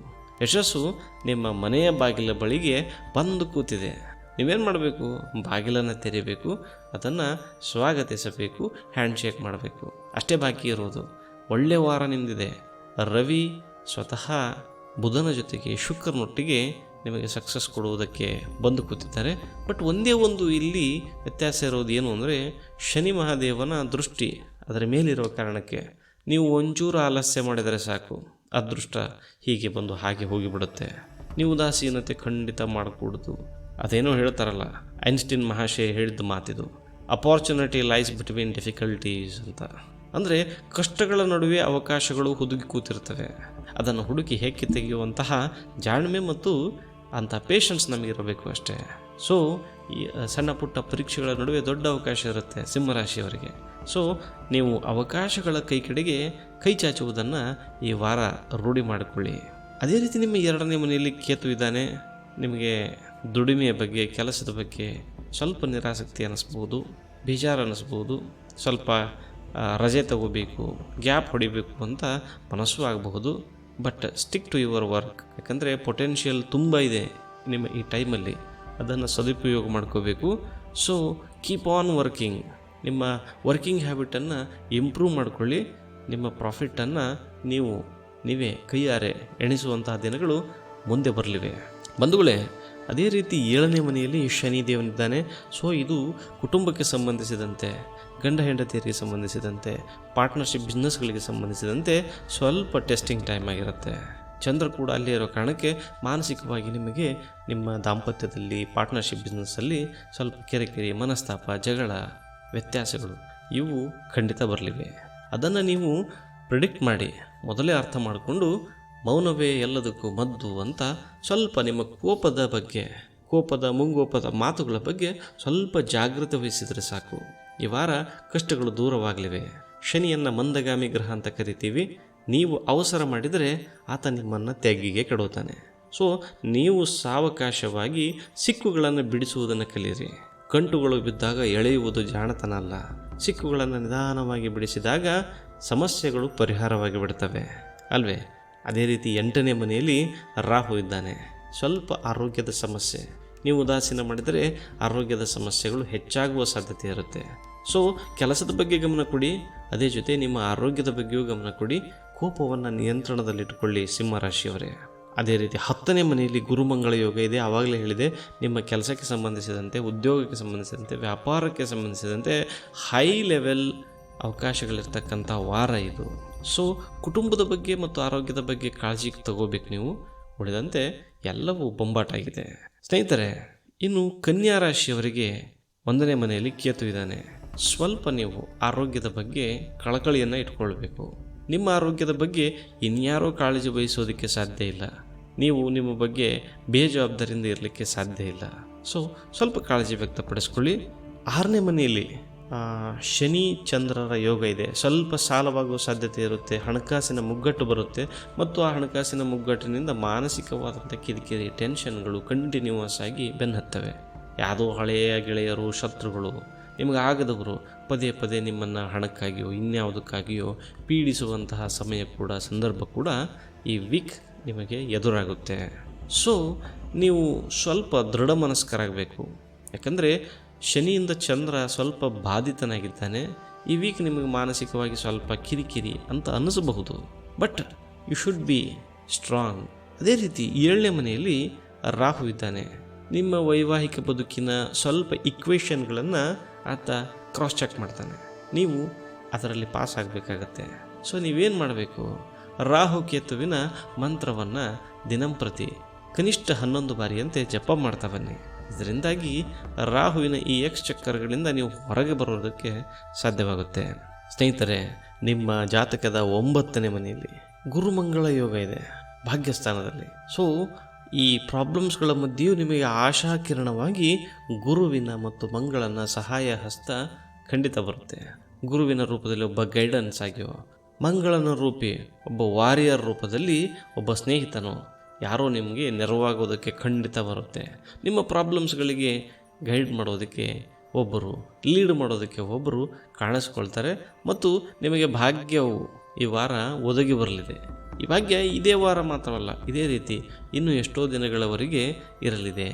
ಯಶಸ್ಸು ನಿಮ್ಮ ಮನೆಯ ಬಾಗಿಲ ಬಳಿಗೆ ಬಂದು ಕೂತಿದೆ. ನೀವೇನು ಮಾಡಬೇಕು? ಬಾಗಿಲನ್ನು ತೆರೀಬೇಕು, ಅದನ್ನು ಸ್ವಾಗತಿಸಬೇಕು, ಹ್ಯಾಂಡ್ಶೇಕ್ ಮಾಡಬೇಕು, ಅಷ್ಟೇ ಬಾಕಿ ಇರೋದು. ಒಳ್ಳೆಯ ವಾರ ನಿಮ್ಮದಿದೆ. ರವಿ ಸ್ವತಃ ಬುಧನ ಜೊತೆಗೆ ಶುಕ್ರನೊಟ್ಟಿಗೆ ನಿಮಗೆ ಸಕ್ಸಸ್ ಕೊಡುವುದಕ್ಕೆ ಬಂದು ಕೂತಿದ್ದಾರೆ. ಬಟ್ ಒಂದೇ ಒಂದು ಇಲ್ಲಿ ವ್ಯತ್ಯಾಸ ಇರೋದು ಏನು ಅಂದರೆ ಶನಿ ಮಹಾದೇವನ ದೃಷ್ಟಿ ಅದರ ಮೇಲಿರೋ ಕಾರಣಕ್ಕೆ ನೀವು ಒಂಚೂರು ಆಲಸ್ಯ ಮಾಡಿದರೆ ಸಾಕು, ಅದೃಷ್ಟ ಹೀಗೆ ಬಂದು ಹಾಗೆ ಹೋಗಿಬಿಡುತ್ತೆ. ನೀವು ಉದಾಸೀನತೆ ಖಂಡಿತ ಮಾಡಕೂಡದು. ಅದೇನೋ ಹೇಳ್ತಾರಲ್ಲ, ಐನ್ಸ್ಟೀನ್ ಮಹಾಶಯ ಹೇಳಿದ ಮಾತಿದು, ಅಪಾರ್ಚುನಿಟಿ ಲೈಸ್ ಬಿಟ್ವೀನ್ ಡಿಫಿಕಲ್ಟೀಸ್ ಅಂತ. ಅಂದರೆ ಕಷ್ಟಗಳ ನಡುವೆ ಅವಕಾಶಗಳು ಹುದುಗಿ ಕೂತಿರ್ತವೆ. ಅದನ್ನು ಹುಡುಕಿ ಹೆಕ್ಕಿ ತೆಗೆಯುವಂತಹ ಜಾಣ್ಮೆ ಮತ್ತು ಅಂಥ ಪೇಷನ್ಸ್ ನಮಗಿರಬೇಕು ಅಷ್ಟೇ. ಸೊ ಈ ಸಣ್ಣ ಪುಟ್ಟ ಪರೀಕ್ಷೆಗಳ ನಡುವೆ ದೊಡ್ಡ ಅವಕಾಶ ಇರುತ್ತೆ ಸಿಂಹರಾಶಿಯವರಿಗೆ. ಸೊ ನೀವು ಅವಕಾಶಗಳ ಕಡೆಗೆ ಕೈ ಚಾಚುವುದನ್ನು ಈ ವಾರ ರೂಢಿ ಮಾಡಿಕೊಳ್ಳಿ. ಅದೇ ರೀತಿ ನಿಮ್ಮ 2ನೇ ಮನೆಯಲ್ಲಿ ಕೇತು ಇದ್ದಾನೆ. ನಿಮಗೆ ದುಡಿಮೆಯ ಬಗ್ಗೆ, ಕೆಲಸದ ಬಗ್ಗೆ ಸ್ವಲ್ಪ ನಿರಾಸಕ್ತಿ ಅನ್ನಿಸ್ಬೋದು, ಬೇಜಾರು ಅನ್ನಿಸ್ಬೋದು, ಸ್ವಲ್ಪ ರಜೆ ತಗೋಬೇಕು, ಗ್ಯಾಪ್ ಹೊಡಿಬೇಕು ಅಂತ ಮನಸ್ಸು ಆಗಬಹುದು. But stick to your work. ಯಾಕಂದರೆ ಪೊಟೆನ್ಷಿಯಲ್ ತುಂಬ ಇದೆ ನಿಮ್ಮ ಈ ಟೈಮಲ್ಲಿ, ಅದನ್ನು ಸದುಪಯೋಗ ಮಾಡ್ಕೋಬೇಕು. So keep on working. ನಿಮ್ಮ ವರ್ಕಿಂಗ್ ಹ್ಯಾಬಿಟನ್ನು ಇಂಪ್ರೂವ್ ಮಾಡಿಕೊಳ್ಳಿ. ನಿಮ್ಮ ಪ್ರಾಫಿಟನ್ನು ನೀವೇ ಕೈಯಾರೆ ಎಣಿಸುವಂತಹ ದಿನಗಳು ಮುಂದೆ ಬರಲಿವೆ. ಬಂಧುಗಳೇ, ಅದೇ ರೀತಿ 7ನೇ ಮನೆಯಲ್ಲಿ ಶನಿ ದೇವನಿದ್ದಾನೆ. ಸೊ ಇದು ಕುಟುಂಬಕ್ಕೆ ಸಂಬಂಧಿಸಿದಂತೆ, ಗಂಡ ಹೆಂಡತಿಯರಿಗೆ ಸಂಬಂಧಿಸಿದಂತೆ, ಪಾರ್ಟ್ನರ್ಶಿಪ್ ಬಿಸ್ನೆಸ್ಗಳಿಗೆ ಸಂಬಂಧಿಸಿದಂತೆ ಸ್ವಲ್ಪ ಟೆಸ್ಟಿಂಗ್ ಟೈಮ್ ಆಗಿರುತ್ತೆ. ಚಂದ್ರ ಕೂಡ ಅಲ್ಲೇ ಇರೋ ಕಾರಣಕ್ಕೆ ಮಾನಸಿಕವಾಗಿ ನಿಮಗೆ ನಿಮ್ಮ ದಾಂಪತ್ಯದಲ್ಲಿ, ಪಾರ್ಟ್ನರ್ಶಿಪ್ ಬಿಸ್ನೆಸ್ಸಲ್ಲಿ ಸ್ವಲ್ಪ ಕಿರಿಕಿರಿ, ಮನಸ್ತಾಪ, ಜಗಳ, ವ್ಯತ್ಯಾಸಗಳು ಇವು ಖಂಡಿತ ಬರಲಿವೆ. ಅದನ್ನು ನೀವು ಪ್ರಿಡಿಕ್ಟ್ ಮಾಡಿ ಮೊದಲೇ ಅರ್ಥ ಮಾಡಿಕೊಂಡು ಮೌನವೇ ಎಲ್ಲದಕ್ಕೂ ಮದ್ದು ಅಂತ ಸ್ವಲ್ಪ ನಿಮ್ಮ ಕೋಪದ ಮುಂಗೋಪದ ಮಾತುಗಳ ಬಗ್ಗೆ ಸ್ವಲ್ಪ ಜಾಗೃತಿ ವಹಿಸಿದರೆ ಸಾಕು. ಈ ವಾರ ಕಷ್ಟಗಳು ದೂರವಾಗಲಿವೆ. ಶನಿಯನ್ನು ಮಂದಗಾಮಿ ಗ್ರಹ ಅಂತ ಕರಿತೀವಿ. ನೀವು ಅವಸರ ಮಾಡಿದರೆ ಆತ ನಿಮ್ಮನ್ನು ತೆಗ್ಗಿಗೆ ಕೆಡುತ್ತಾನೆ. ಸೊ ನೀವು ಸಾವಕಾಶವಾಗಿ ಸಿಕ್ಕುಗಳನ್ನು ಬಿಡಿಸುವುದನ್ನು ಕಲಿಯಿರಿ. ಕಂಟುಗಳು ಬಿದ್ದಾಗ ಎಳೆಯುವುದು ಜಾಣತನ ಅಲ್ಲ. ಸಿಕ್ಕುಗಳನ್ನು ನಿಧಾನವಾಗಿ ಬಿಡಿಸಿದಾಗ ಸಮಸ್ಯೆಗಳು ಪರಿಹಾರವಾಗಿ ಬಿಡ್ತವೆ ಅಲ್ವೇ. ಅದೇ ರೀತಿ 8ನೇ ಮನೆಯಲ್ಲಿ ರಾಹು ಇದ್ದಾನೆ. ಸ್ವಲ್ಪ ಆರೋಗ್ಯದ ಸಮಸ್ಯೆ, ನೀವು ಉದಾಸೀನ ಮಾಡಿದರೆ ಆರೋಗ್ಯದ ಸಮಸ್ಯೆಗಳು ಹೆಚ್ಚಾಗುವ ಸಾಧ್ಯತೆ ಇರುತ್ತೆ. ಸೊ ಕೆಲಸದ ಬಗ್ಗೆ ಗಮನ ಕೊಡಿ, ಅದೇ ಜೊತೆ ನಿಮ್ಮ ಆರೋಗ್ಯದ ಬಗ್ಗೆಯೂ ಗಮನ ಕೊಡಿ. ಕೋಪವನ್ನು ನಿಯಂತ್ರಣದಲ್ಲಿಟ್ಟುಕೊಳ್ಳಿ ಸಿಂಹರಾಶಿಯವರೇ. ಅದೇ ರೀತಿ 10ನೇ ಮನೆಯಲ್ಲಿ ಗುರುಮಂಗಳ ಯೋಗ ಇದೆ. ಆವಾಗಲೇ ಹೇಳಿದೆ, ನಿಮ್ಮ ಕೆಲಸಕ್ಕೆ ಸಂಬಂಧಿಸಿದಂತೆ, ಉದ್ಯೋಗಕ್ಕೆ ಸಂಬಂಧಿಸಿದಂತೆ, ವ್ಯಾಪಾರಕ್ಕೆ ಸಂಬಂಧಿಸಿದಂತೆ ಹೈ ಲೆವೆಲ್ ಅವಕಾಶಗಳಿರ್ತಕ್ಕಂಥ ವಾರ ಇದು. ಸೊ ಕುಟುಂಬದ ಬಗ್ಗೆ ಮತ್ತು ಆರೋಗ್ಯದ ಬಗ್ಗೆ ಕಾಳಜಿ ತಗೋಬೇಕು ನೀವು. ಉಳಿದಂತೆ ಎಲ್ಲವೂ ಬೊಂಬಾಟಾಗಿದೆ ಸ್ನೇಹಿತರೆ. ಇನ್ನು ಕನ್ಯಾ ರಾಶಿಯವರಿಗೆ 1ನೇ ಮನೆಯಲ್ಲಿ ಕೇತು ಇದ್ದಾನೆ. ಸ್ವಲ್ಪ ನೀವು ಆರೋಗ್ಯದ ಬಗ್ಗೆ ಕಳಕಳಿಯನ್ನು ಇಟ್ಕೊಳ್ಬೇಕು. ನಿಮ್ಮ ಆರೋಗ್ಯದ ಬಗ್ಗೆ ಇನ್ಯಾರೋ ಕಾಳಜಿ ವಹಿಸೋದಕ್ಕೆ ಸಾಧ್ಯ ಇಲ್ಲ. ನೀವು ನಿಮ್ಮ ಬಗ್ಗೆ ಬೇಜವಾಬ್ದಾರಿಯಿಂದ ಇರಲಿಕ್ಕೆ ಸಾಧ್ಯ ಇಲ್ಲ. ಸೊ ಸ್ವಲ್ಪ ಕಾಳಜಿ ವ್ಯಕ್ತಪಡಿಸ್ಕೊಳ್ಳಿ. 6ನೇ ಮನೆಯಲ್ಲಿ ಶನಿ ಚಂದ್ರರ ಯೋಗ ಇದೆ. ಸ್ವಲ್ಪ ಸಾಲವಾಗುವ ಸಾಧ್ಯತೆ ಇರುತ್ತೆ, ಹಣಕಾಸಿನ ಮುಗ್ಗಟ್ಟು ಬರುತ್ತೆ ಮತ್ತು ಆ ಹಣಕಾಸಿನ ಮುಗ್ಗಟ್ಟಿನಿಂದ ಮಾನಸಿಕವಾದಂಥ ಕಿರಿಕಿರಿ, ಟೆನ್ಷನ್ಗಳು ಕಂಟಿನ್ಯೂಸ್ ಆಗಿ ಬೆನ್ನತ್ತವೆ. ಯಾವುದೋ ಹಳೆಯ ಗೆಳೆಯರು, ಶತ್ರುಗಳು, ನಿಮಗೆ ಆಗದವರು ಪದೇ ಪದೇ ನಿಮ್ಮನ್ನು ಹಣಕ್ಕಾಗಿಯೋ ಇನ್ಯಾವುದಕ್ಕಾಗಿಯೋ ಪೀಡಿಸುವಂತಹ ಸಮಯ ಕೂಡ, ಸಂದರ್ಭ ಕೂಡ ಈ ವೀಕ್ ನಿಮಗೆ ಎದುರಾಗುತ್ತೆ. ಸೊ ನೀವು ಸ್ವಲ್ಪ ದೃಢ ಮನಸ್ಕರಾಗಬೇಕು. ಯಾಕಂದರೆ ಶನಿಯಿಂದ ಚಂದ್ರ ಸ್ವಲ್ಪ ಬಾಧಿತನಾಗಿದ್ದಾನೆ. ಈ ವೀಕ್ ನಿಮಗೆ ಮಾನಸಿಕವಾಗಿ ಸ್ವಲ್ಪ ಕಿರಿಕಿರಿ ಅಂತ ಅನ್ನಿಸಬಹುದು, but you should be strong. ಅದೇ ರೀತಿ 7ನೇ ಮನೆಯಲ್ಲಿ ರಾಹು ಇದ್ದಾನೆ. ನಿಮ್ಮ ವೈವಾಹಿಕ ಬದುಕಿನ ಸ್ವಲ್ಪ ಇಕ್ವೇಷನ್ಗಳನ್ನು ಆತ ಕ್ರಾಸ್ ಚೆಕ್ ಮಾಡ್ತಾನೆ. ನೀವು ಅದರಲ್ಲಿ ಪಾಸ್ ಆಗಬೇಕಾಗತ್ತೆ. ಸೊ ನೀವೇನು ಮಾಡಬೇಕು, ರಾಹು ಕೇತುವಿನ ಮಂತ್ರವನ್ನು ದಿನಂಪ್ರತಿ ಕನಿಷ್ಠ 11 ಬಾರಿಯಂತೆ ಜಪ ಮಾಡ್ತಾ ಬನ್ನಿ. ಇದರಿಂದಾಗಿ ರಾಹುವಿನ ಈ ಚಕ್ಕರ್ಗಳಿಂದ ನೀವು ಹೊರಗೆ ಬರೋದಕ್ಕೆ ಸಾಧ್ಯವಾಗುತ್ತೆ. ಸ್ನೇಹಿತರೆ, ನಿಮ್ಮ ಜಾತಕದ 9ನೇ ಮನೆಯಲ್ಲಿ ಗುರುಮಂಗಳ ಯೋಗ ಇದೆ ಭಾಗ್ಯಸ್ಥಾನದಲ್ಲಿ. ಸೊ ಈ ಪ್ರಾಬ್ಲಮ್ಸ್ಗಳ ಮಧ್ಯೆಯೂ ನಿಮಗೆ ಆಶಾಕಿರಣವಾಗಿ ಗುರುವಿನ ಮತ್ತು ಮಂಗಳನ ಸಹಾಯ ಹಸ್ತ ಖಂಡಿತ ಬರುತ್ತೆ. ಗುರುವಿನ ರೂಪದಲ್ಲಿ ಒಬ್ಬ ಗೈಡೆನ್ಸ್ ಆಗಿಯೋ, ಮಂಗಳನ ರೂಪಿ ಒಬ್ಬ ವಾರಿಯರ್ ರೂಪದಲ್ಲಿ ಒಬ್ಬ ಸ್ನೇಹಿತನೋ ಯಾರೋ ನಿಮಗೆ ನೆರವಾಗೋದಕ್ಕೆ ಖಂಡಿತ ಬರುತ್ತೆ. ನಿಮ್ಮ ಪ್ರಾಬ್ಲಮ್ಸ್ಗಳಿಗೆ ಗೈಡ್ ಮಾಡೋದಕ್ಕೆ ಒಬ್ಬರು, ಲೀಡ್ ಮಾಡೋದಕ್ಕೆ ಒಬ್ಬರು ಕಾಣಿಸ್ಕೊಳ್ತಾರೆ ಮತ್ತು ನಿಮಗೆ ಭಾಗ್ಯವು ಈ ವಾರ ಒದಗಿ ಬರಲಿದೆ. ಈ ಭಾಗ್ಯ ಇದೇ ವಾರ ಮಾತ್ರವಲ್ಲ, ಇದೇ ರೀತಿ ಇನ್ನೂ ಎಷ್ಟೋ ದಿನಗಳವರೆಗೆ ಇರಲಿದೆ.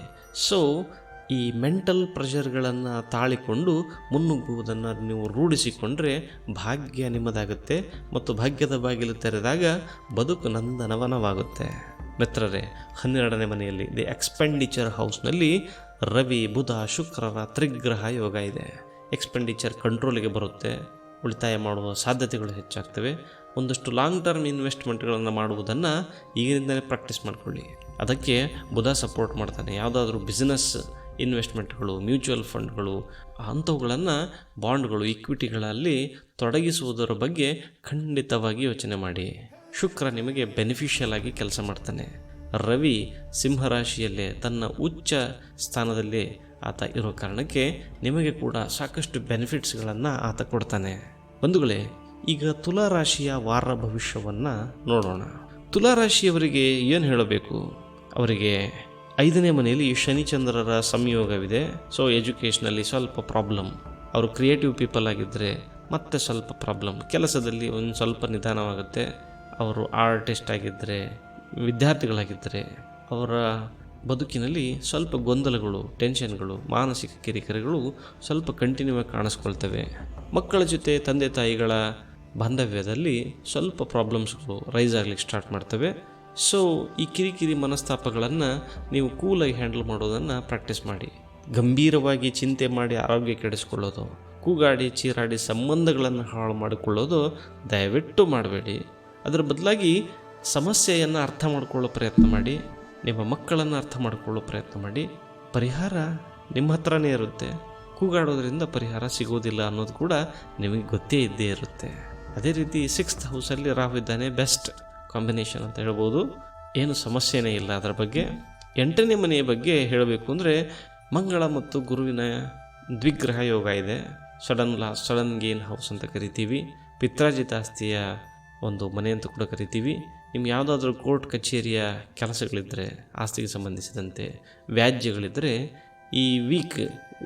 ಸೊ ಈ ಮೆಂಟಲ್ ಪ್ರೆಷರ್ಗಳನ್ನು ತಾಳಿಕೊಂಡು ಮುನ್ನುಗ್ಗುವುದನ್ನು ನೀವು ರೂಢಿಸಿಕೊಂಡ್ರೆ ಭಾಗ್ಯ ನಿಮ್ಮದಾಗುತ್ತೆ ಮತ್ತು ಭಾಗ್ಯದ ಬಾಗಿಲು ತೆರೆದಾಗ ಬದುಕು ನಂದನವನವಾಗುತ್ತೆ. ಮಿತ್ರರೇ, 12ನೇ ಮನೆಯಲ್ಲಿ ದಿ ಎಕ್ಸ್ಪೆಂಡಿಚರ್ ಹೌಸ್ನಲ್ಲಿ ರವಿ, ಬುಧ, ಶುಕ್ರರ ತ್ರಿಗ್ರಹ ಯೋಗ ಇದೆ. ಎಕ್ಸ್ಪೆಂಡಿಚರ್ ಕಂಟ್ರೋಲಿಗೆ ಬರುತ್ತೆ, ಉಳಿತಾಯ ಮಾಡುವ ಸಾಧ್ಯತೆಗಳು ಹೆಚ್ಚಾಗ್ತವೆ. ಒಂದಷ್ಟು ಲಾಂಗ್ ಟರ್ಮ್ ಇನ್ವೆಸ್ಟ್ಮೆಂಟ್ಗಳನ್ನು ಮಾಡುವುದನ್ನು ಈಗಿನಿಂದಲೇ ಪ್ರಾಕ್ಟೀಸ್ ಮಾಡಿಕೊಳ್ಳಿ. ಅದಕ್ಕೆ ಬುಧ ಸಪೋರ್ಟ್ ಮಾಡ್ತಾನೆ. ಯಾವುದಾದ್ರೂ ಬಿಸ್ನೆಸ್ ಇನ್ವೆಸ್ಟ್ಮೆಂಟ್ಗಳು, ಮ್ಯೂಚುವಲ್ ಫಂಡ್ಗಳು, ಅಂಥವುಗಳನ್ನು ಬಾಂಡ್ಗಳು, ಇಕ್ವಿಟಿಗಳಲ್ಲಿ ತೊಡಗಿಸುವುದರ ಬಗ್ಗೆ ಖಂಡಿತವಾಗಿ ಯೋಚನೆ ಮಾಡಿ. ಶುಕ್ರ ನಿಮಗೆ ಬೆನಿಫಿಷಿಯಲ್ ಆಗಿ ಕೆಲಸ ಮಾಡ್ತಾನೆ. ರವಿ ಸಿಂಹರಾಶಿಯಲ್ಲೇ ತನ್ನ ಉಚ್ಚ ಸ್ಥಾನದಲ್ಲಿ ಆತ ಇರೋ ಕಾರಣಕ್ಕೆ ನಿಮಗೆ ಕೂಡ ಸಾಕಷ್ಟು ಬೆನಿಫಿಟ್ಸ್ಗಳನ್ನು ಆತ ಕೊಡ್ತಾನೆ. ಬಂಧುಗಳೇ, ಈಗ ತುಲಾರಾಶಿಯ ವಾರ ಭವಿಷ್ಯವನ್ನು ನೋಡೋಣ. ತುಲಾರಾಶಿಯವರಿಗೆ ಏನು ಹೇಳಬೇಕು? ಅವರಿಗೆ 5ನೇ ಮನೆಯಲ್ಲಿ ಶನಿಚಂದ್ರರ ಸಂಯೋಗವಿದೆ. ಸೊ ಎಜುಕೇಷನಲ್ಲಿ ಸ್ವಲ್ಪ ಪ್ರಾಬ್ಲಮ್. ಅವರು ಕ್ರಿಯೇಟಿವ್ ಪೀಪಲ್ ಆಗಿದ್ದರೆ ಮತ್ತೆ ಸ್ವಲ್ಪ ಪ್ರಾಬ್ಲಮ್. ಕೆಲಸದಲ್ಲಿ ಒಂದು ಸ್ವಲ್ಪ ನಿಧಾನವಾಗುತ್ತೆ. ಅವರು ಆರ್ಟಿಸ್ಟ್ ಆಗಿದ್ದರೆ, ವಿದ್ಯಾರ್ಥಿಗಳಾಗಿದ್ದರೆ ಅವರ ಬದುಕಿನಲ್ಲಿ ಸ್ವಲ್ಪ ಗೊಂದಲಗಳು, ಟೆನ್ಷನ್ಗಳು, ಮಾನಸಿಕ ಕಿರಿಕಿರಿಗಳು ಸ್ವಲ್ಪ ಕಂಟಿನ್ಯೂ ಆಗಿ ಕಾಣಿಸ್ಕೊಳ್ತವೆ. ಮಕ್ಕಳ ಜೊತೆ ತಂದೆ ತಾಯಿಗಳ ಬಾಂಧವ್ಯದಲ್ಲಿ ಸ್ವಲ್ಪ ಪ್ರಾಬ್ಲಮ್ಸ್ಗಳು ರೈಸ್ ಆಗಲಿಕ್ಕೆ ಸ್ಟಾರ್ಟ್ ಮಾಡ್ತವೆ. ಸೊ ಈ ಕಿರಿಕಿರಿ ಮನಸ್ತಾಪಗಳನ್ನು ನೀವು ಕೂಲಾಗಿ ಹ್ಯಾಂಡಲ್ ಮಾಡೋದನ್ನು ಪ್ರಾಕ್ಟೀಸ್ ಮಾಡಿ. ಗಂಭೀರವಾಗಿ ಚಿಂತೆ ಮಾಡಿ ಆರೋಗ್ಯ ಕೆಡಿಸ್ಕೊಳ್ಳೋದು, ಕೂಗಾಡಿ ಚೀರಾಡಿ ಸಂಬಂಧಗಳನ್ನು ಹಾಳು ಮಾಡಿಕೊಳ್ಳೋದು ದಯವಿಟ್ಟು ಮಾಡಬೇಡಿ. ಅದರ ಬದಲಾಗಿ ಸಮಸ್ಯೆಯನ್ನು ಅರ್ಥ ಮಾಡಿಕೊಳ್ಳೋ ಪ್ರಯತ್ನ ಮಾಡಿ. ನಿಮ್ಮ ಮಕ್ಕಳನ್ನು ಅರ್ಥ ಮಾಡಿಕೊಳ್ಳೋ ಪ್ರಯತ್ನ ಮಾಡಿ. ಪರಿಹಾರ ನಿಮ್ಮ ಹತ್ರನೇ ಇರುತ್ತೆ. ಕೂಗಾಡೋದ್ರಿಂದ ಪರಿಹಾರ ಸಿಗೋದಿಲ್ಲ ಅನ್ನೋದು ಕೂಡ ನಿಮಗೆ ಗೊತ್ತೇ ಇದ್ದೇ ಇರುತ್ತೆ. ಅದೇ ರೀತಿ 6th ಹೌಸಲ್ಲಿ ರಾಹು ಇದ್ದಾನೆ. ಬೆಸ್ಟ್ ಕಾಂಬಿನೇಷನ್ ಅಂತ ಹೇಳ್ಬೋದು. ಏನು ಸಮಸ್ಯೆನೇ ಇಲ್ಲ ಅದರ ಬಗ್ಗೆ. 8ನೇ ಮನೆಯ ಬಗ್ಗೆ ಹೇಳಬೇಕು ಅಂದರೆ ಮಂಗಳ ಮತ್ತು ಗುರುವಿನ ದ್ವಿಗ್ರಹ ಯೋಗ ಇದೆ. ಸಡನ್ ಗೇನ್ ಹೌಸ್ ಅಂತ ಕರಿತೀವಿ. ಪಿತ್ರಾರ್ಜಿತ ಆಸ್ತಿಯ ಒಂದು ಮನೆ ಅಂತ ಕೂಡ ಕರಿತೀವಿ. ನಿಮ್ಗೆ ಯಾವುದಾದ್ರೂ ಕೋರ್ಟ್ ಕಚೇರಿಯ ಕೆಲಸಗಳಿದ್ದರೆ, ಆಸ್ತಿಗೆ ಸಂಬಂಧಿಸಿದಂತೆ ವ್ಯಾಜ್ಯಗಳಿದ್ದರೆ ಈ ವೀಕ್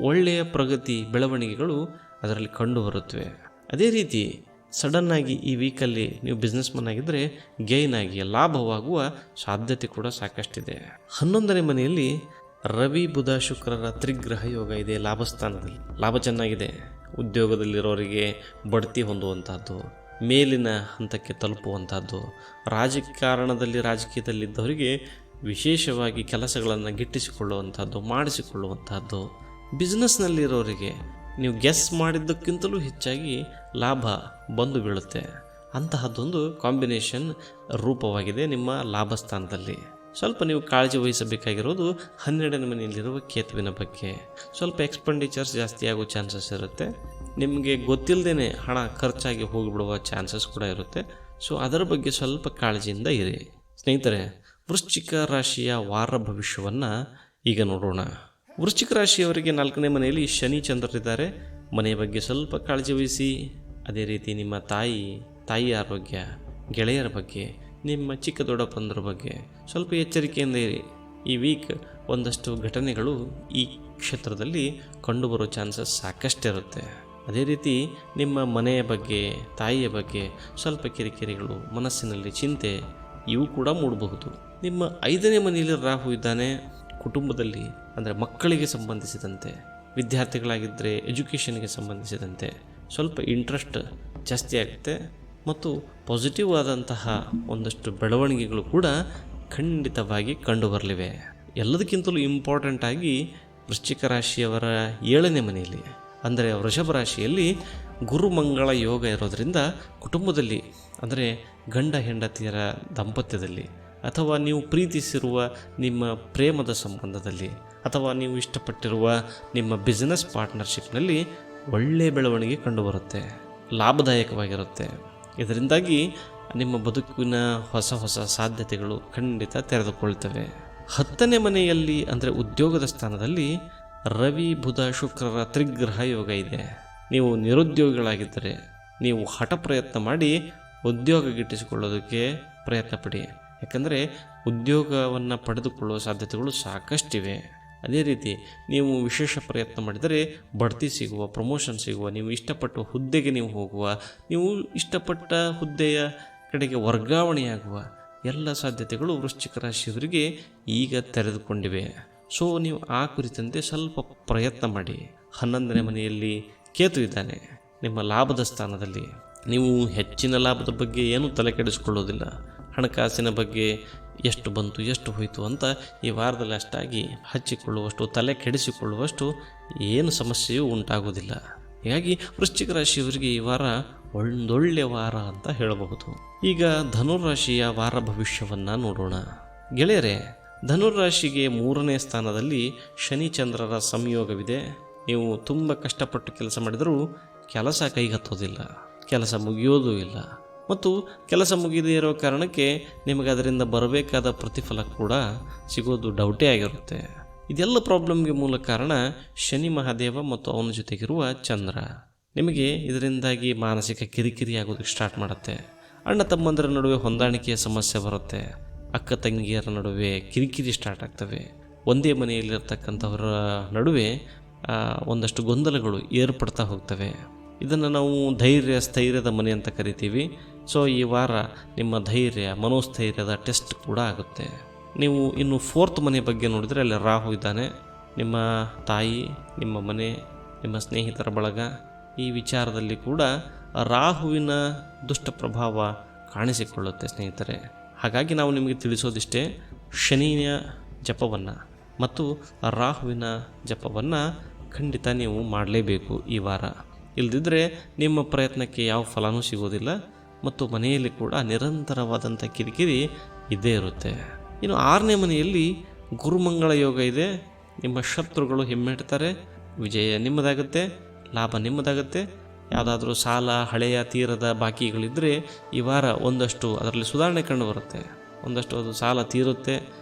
ಒಳ್ಳೆಯ ಪ್ರಗತಿ, ಬೆಳವಣಿಗೆಗಳು ಅದರಲ್ಲಿ ಕಂಡು ಬರುತ್ತವೆ. ಅದೇ ರೀತಿ ಸಡನ್ನಾಗಿ ಈ ವೀಕಲ್ಲಿ ನೀವು ಬಿಸ್ನೆಸ್ ಮನ್ ಆಗಿದ್ದರೆ ಗೇನ್ ಆಗಿ ಲಾಭವಾಗುವ ಸಾಧ್ಯತೆ ಕೂಡ ಸಾಕಷ್ಟಿದೆ. 11ನೇ ಮನೆಯಲ್ಲಿ ರವಿ ಬುಧ ಶುಕ್ರರ ತ್ರಿಗ್ರಹ ಯೋಗ ಇದೆ. ಲಾಭಸ್ಥಾನದಲ್ಲಿ ಲಾಭ ಚೆನ್ನಾಗಿದೆ. ಉದ್ಯೋಗದಲ್ಲಿರೋರಿಗೆ ಬಡ್ತಿ ಹೊಂದುವಂಥದ್ದು, ಮೇಲಿನ ಹಂತಕ್ಕೆ ತಲುಪುವಂಥದ್ದು, ರಾಜಕೀಯದಲ್ಲಿದ್ದವರಿಗೆ ವಿಶೇಷವಾಗಿ ಕೆಲಸಗಳನ್ನು ಗಿಟ್ಟಿಸಿಕೊಳ್ಳುವಂಥದ್ದು, ಮಾಡಿಸಿಕೊಳ್ಳುವಂಥದ್ದು, ಬಿಸ್ನೆಸ್ನಲ್ಲಿರೋರಿಗೆ ನೀವು ಗೆಸ್ ಮಾಡಿದ್ದಕ್ಕಿಂತಲೂ ಹೆಚ್ಚಾಗಿ ಲಾಭ ಬಂದು ಬೀಳುತ್ತೆ. ಅಂತಹದ್ದೊಂದು ಕಾಂಬಿನೇಷನ್ ರೂಪವಾಗಿದೆ ನಿಮ್ಮ ಲಾಭಸ್ಥಾನದಲ್ಲಿ. ಸ್ವಲ್ಪ ನೀವು ಕಾಳಜಿ ವಹಿಸಬೇಕಾಗಿರೋದು 12ನೇ ಮನೆಯಲ್ಲಿರುವ ಕೇತುವಿನ ಬಗ್ಗೆ. ಸ್ವಲ್ಪ ಎಕ್ಸ್ಪೆಂಡಿಚರ್ಸ್ ಜಾಸ್ತಿ ಆಗೋ ಚಾನ್ಸಸ್ ಇರುತ್ತೆ. ನಿಮಗೆ ಗೊತ್ತಿಲ್ಲದೇ ಹಣ ಖರ್ಚಾಗಿ ಹೋಗಿಬಿಡುವ ಚಾನ್ಸಸ್ ಕೂಡ ಇರುತ್ತೆ. ಸೊ ಅದರ ಬಗ್ಗೆ ಸ್ವಲ್ಪ ಕಾಳಜಿಯಿಂದ ಇರಿ ಸ್ನೇಹಿತರೆ. ವೃಶ್ಚಿಕ ರಾಶಿಯ ವಾರ ಭವಿಷ್ಯವನ್ನು ಈಗ ನೋಡೋಣ. ವೃಶ್ಚಿಕ ರಾಶಿಯವರಿಗೆ 4ನೇ ಮನೆಯಲ್ಲಿ ಶನಿ ಚಂದ್ರರಿದ್ದಾರೆ. ಮನೆಯ ಬಗ್ಗೆ ಸ್ವಲ್ಪ ಕಾಳಜಿ ವಹಿಸಿ. ಅದೇ ರೀತಿ ನಿಮ್ಮ ತಾಯಿ ಆರೋಗ್ಯ, ಗೆಳೆಯರ ಬಗ್ಗೆ, ನಿಮ್ಮ ಚಿಕ್ಕ ದೊಡ್ಡಪ್ಪಂದ್ರ ಬಗ್ಗೆ ಸ್ವಲ್ಪ ಎಚ್ಚರಿಕೆಯಿಂದ ಇರಿ. ಈ ವೀಕ್ ಒಂದಷ್ಟು ಘಟನೆಗಳು ಈ ಕ್ಷೇತ್ರದಲ್ಲಿ ಕಂಡುಬರೋ ಚಾನ್ಸಸ್ ಸಾಕಷ್ಟಿರುತ್ತೆ. ಅದೇ ರೀತಿ ನಿಮ್ಮ ಮನೆಯ ಬಗ್ಗೆ, ತಾಯಿಯ ಬಗ್ಗೆ ಸ್ವಲ್ಪ ಕಿರಿಕಿರಿಗಳು, ಮನಸ್ಸಿನಲ್ಲಿ ಚಿಂತೆ ಇವು ಕೂಡ ಮೂಡಬಹುದು. ನಿಮ್ಮ 5ನೇ ಮನೆಯಲ್ಲಿ ರಾಹು ಇದ್ದಾನೆ. ಕುಟುಂಬದಲ್ಲಿ ಅಂದರೆ ಮಕ್ಕಳಿಗೆ ಸಂಬಂಧಿಸಿದಂತೆ, ವಿದ್ಯಾರ್ಥಿಗಳಾಗಿದ್ದರೆ ಎಜುಕೇಷನ್ಗೆ ಸಂಬಂಧಿಸಿದಂತೆ ಸ್ವಲ್ಪ ಇಂಟ್ರೆಸ್ಟ್ ಜಾಸ್ತಿ ಆಗುತ್ತೆ ಮತ್ತು ಪಾಸಿಟಿವ್ ಆದಂತಹ ಒಂದಷ್ಟು ಬೆಳವಣಿಗೆಗಳು ಕೂಡ ಖಂಡಿತವಾಗಿ ಕಂಡುಬರಲಿವೆ. ಎಲ್ಲದಕ್ಕಿಂತಲೂ ಇಂಪಾರ್ಟೆಂಟ್ ಆಗಿ ವೃಶ್ಚಿಕ ರಾಶಿಯವರ 7ನೇ ಮನೆಯಲ್ಲಿ ಅಂದರೆ ವೃಷಭ ರಾಶಿಯಲ್ಲಿ ಗುರುಮಂಗಳ ಯೋಗ ಇರೋದರಿಂದ ಕುಟುಂಬದಲ್ಲಿ ಅಂದರೆ ಗಂಡ ಹೆಂಡತಿಯರ ದಾಂಪತ್ಯದಲ್ಲಿ ಅಥವಾ ನೀವು ಪ್ರೀತಿಸಿರುವ ನಿಮ್ಮ ಪ್ರೇಮದ ಸಂಬಂಧದಲ್ಲಿ ಅಥವಾ ನೀವು ಇಷ್ಟಪಟ್ಟಿರುವ ನಿಮ್ಮ ಬಿಸ್ನೆಸ್ ಪಾರ್ಟ್ನರ್ಶಿಪ್ನಲ್ಲಿ ಒಳ್ಳೆಯ ಬೆಳವಣಿಗೆ ಕಂಡುಬರುತ್ತೆ, ಲಾಭದಾಯಕವಾಗಿರುತ್ತೆ. ಇದರಿಂದಾಗಿ ನಿಮ್ಮ ಬದುಕಿನ ಹೊಸ ಸಾಧ್ಯತೆಗಳು ಖಂಡಿತ ತೆರೆದುಕೊಳ್ತವೆ. 10ನೇ ಮನೆಯಲ್ಲಿ ಅಂದರೆ ಉದ್ಯೋಗದ ಸ್ಥಾನದಲ್ಲಿ ರವಿ ಬುಧ ಶುಕ್ರರ ತ್ರಿಗ್ರಹ ಯೋಗ ಇದೆ. ನೀವು ನಿರುದ್ಯೋಗಿಗಳಾಗಿದ್ದರೆ ನೀವು ಹಠ ಪ್ರಯತ್ನ ಮಾಡಿ ಉದ್ಯೋಗ ಗಿಟ್ಟಿಸಿಕೊಳ್ಳೋದಕ್ಕೆ ಪ್ರಯತ್ನ ಪಡಿ. ಯಾಕಂದರೆ ಉದ್ಯೋಗವನ್ನು ಪಡೆದುಕೊಳ್ಳುವ ಸಾಧ್ಯತೆಗಳು ಸಾಕಷ್ಟಿವೆ. ಅದೇ ರೀತಿ ನೀವು ವಿಶೇಷ ಪ್ರಯತ್ನ ಮಾಡಿದರೆ ಬಡ್ತಿ ಸಿಗುವ, ಪ್ರಮೋಷನ್ ಸಿಗುವ, ನೀವು ಇಷ್ಟಪಟ್ಟ ಹುದ್ದೆಗೆ ನೀವು ಹೋಗುವ, ನೀವು ಇಷ್ಟಪಟ್ಟ ಹುದ್ದೆಯ ಕಡೆಗೆ ವರ್ಗಾವಣೆಯಾಗುವ ಎಲ್ಲ ಸಾಧ್ಯತೆಗಳು ವೃಶ್ಚಿಕ ರಾಶಿಯವರಿಗೆ ಈಗ ತೆರೆದುಕೊಂಡಿವೆ. ಸೊ ನೀವು ಆ ಕುರಿತಂತೆ ಸ್ವಲ್ಪ ಪ್ರಯತ್ನ ಮಾಡಿ. 11ನೇ ಮನೆಯಲ್ಲಿ ಕೇತು ಇದ್ದಾನೆ. ನಿಮ್ಮ ಲಾಭದ ಸ್ಥಾನದಲ್ಲಿ ನೀವು ಹೆಚ್ಚಿನ ಲಾಭದ ಬಗ್ಗೆ ಏನೂ ತಲೆ ಕೆಡಿಸಿಕೊಳ್ಳೋದಿಲ್ಲ. ಹಣಕಾಸಿನ ಬಗ್ಗೆ ಎಷ್ಟು ಬಂತು ಎಷ್ಟು ಹೋಯಿತು ಅಂತ ಈ ವಾರದಲ್ಲಿ ಅಷ್ಟಾಗಿ ಹಚ್ಚಿಕೊಳ್ಳುವಷ್ಟು, ತಲೆ ಕೆಡಿಸಿಕೊಳ್ಳುವಷ್ಟು ಏನು ಸಮಸ್ಯೆಯೂ ಉಂಟಾಗೋದಿಲ್ಲ. ಹೀಗಾಗಿ ವೃಶ್ಚಿಕ ರಾಶಿಯವರಿಗೆ ಈ ವಾರ ಒಂದೊಳ್ಳೆಯ ವಾರ ಅಂತ ಹೇಳಬಹುದು. ಈಗ ಧನುರಾಶಿಯ ವಾರ ಭವಿಷ್ಯವನ್ನು ನೋಡೋಣ. ಗೆಳೆಯರೇ, ಧನುರಾಶಿಗೆ 3ನೇ ಸ್ಥಾನದಲ್ಲಿ ಶನಿ ಚಂದ್ರರ ಸಂಯೋಗವಿದೆ. ನೀವು ತುಂಬ ಕಷ್ಟಪಟ್ಟು ಕೆಲಸ ಮಾಡಿದರೂ ಕೆಲಸ ಕೈಗತ್ತೋದಿಲ್ಲ, ಕೆಲಸ ಮುಗಿಯೋದೂ ಇಲ್ಲ ಮತ್ತು ಕೆಲಸ ಮುಗಿದೇ ಇರೋ ಕಾರಣಕ್ಕೆ ನಿಮಗೆ ಅದರಿಂದ ಬರಬೇಕಾದ ಪ್ರತಿಫಲ ಕೂಡ ಸಿಗೋದು ಡೌಟೇ ಆಗಿರುತ್ತೆ. ಇದೆಲ್ಲ ಪ್ರಾಬ್ಲಮ್ಗೆ ಮೂಲ ಕಾರಣ ಶನಿ ಮಹಾದೇವ ಮತ್ತು ಅವನ ಜೊತೆಗಿರುವ ಚಂದ್ರ. ನಿಮಗೆ ಇದರಿಂದಾಗಿ ಮಾನಸಿಕ ಕಿರಿಕಿರಿ ಆಗೋದಕ್ಕೆ ಸ್ಟಾರ್ಟ್ ಮಾಡುತ್ತೆ. ಅಣ್ಣ ತಮ್ಮಂದರ ನಡುವೆ ಹೊಂದಾಣಿಕೆಯ ಸಮಸ್ಯೆ ಬರುತ್ತೆ. ಅಕ್ಕ ತಂಗಿಯರ ನಡುವೆ ಕಿರಿಕಿರಿ ಸ್ಟಾರ್ಟ್ ಆಗ್ತವೆ. ಒಂದೇ ಮನೆಯಲ್ಲಿರ್ತಕ್ಕಂಥವರ ನಡುವೆ ಒಂದಷ್ಟು ಗೊಂದಲಗಳು ಏರ್ಪಡ್ತಾ ಹೋಗ್ತವೆ. ಇದನ್ನು ನಾವು ಸ್ಥೈರ್ಯದ ಮನೆ ಅಂತ ಕರಿತೀವಿ. ಸೊ ಈ ವಾರ ನಿಮ್ಮ ಧೈರ್ಯ, ಮನೋಸ್ಥೈರ್ಯದ ಟೆಸ್ಟ್ ಕೂಡ ಆಗುತ್ತೆ. ನೀವು ಇನ್ನು 4th ಮನೆ ಬಗ್ಗೆ ನೋಡಿದರೆ ಅಲ್ಲಿ ರಾಹು ಇದ್ದಾನೆ. ನಿಮ್ಮ ತಾಯಿ, ನಿಮ್ಮ ಮನೆ, ನಿಮ್ಮ ಸ್ನೇಹಿತರ ಬಳಗ ಈ ವಿಚಾರದಲ್ಲಿ ಕೂಡ ರಾಹುವಿನ ದುಷ್ಟ ಪ್ರಭಾವ ಕಾಣಿಸಿಕೊಳ್ಳುತ್ತೆ ಸ್ನೇಹಿತರೆ. ಹಾಗಾಗಿ ನಾವು ನಿಮಗೆ ತಿಳಿಸೋದಿಷ್ಟೇ, ಶನಿಯ ಜಪವನ್ನು ಮತ್ತು ರಾಹುವಿನ ಜಪವನ್ನು ಖಂಡಿತ ನೀವು ಮಾಡಲೇಬೇಕು ಈ ವಾರ. ಇಲ್ಲದಿದ್ದರೆ ನಿಮ್ಮ ಪ್ರಯತ್ನಕ್ಕೆ ಯಾವ ಫಲನೂ ಸಿಗೋದಿಲ್ಲ ಮತ್ತು ಮನೆಯಲ್ಲಿ ಕೂಡ ನಿರಂತರವಾದಂಥ ಕಿರಿಕಿರಿ ಇದ್ದೇ ಇರುತ್ತೆ. ಇನ್ನು 6ನೇ ಮನೆಯಲ್ಲಿ ಗುರುಮಂಗಳ ಯೋಗ ಇದೆ. ನಿಮ್ಮ ಶತ್ರುಗಳು ಹಿಮ್ಮೆಟ್ತಾರೆ, ವಿಜಯ ನಿಮ್ಮದಾಗುತ್ತೆ, ಲಾಭ ನಿಮ್ಮದಾಗುತ್ತೆ. ಯಾವುದಾದ್ರೂ ಸಾಲ, ಹಳೆಯ ತೀರದ ಬಾಕಿಗಳಿದ್ದರೆ ಈ ವಾರ ಒಂದಷ್ಟು ಅದರಲ್ಲಿ ಸುಧಾರಣೆ ಕಂಡು ಬರುತ್ತೆ. ಒಂದಷ್ಟು ಅದು ಸಾಲ ತೀರುತ್ತೆ,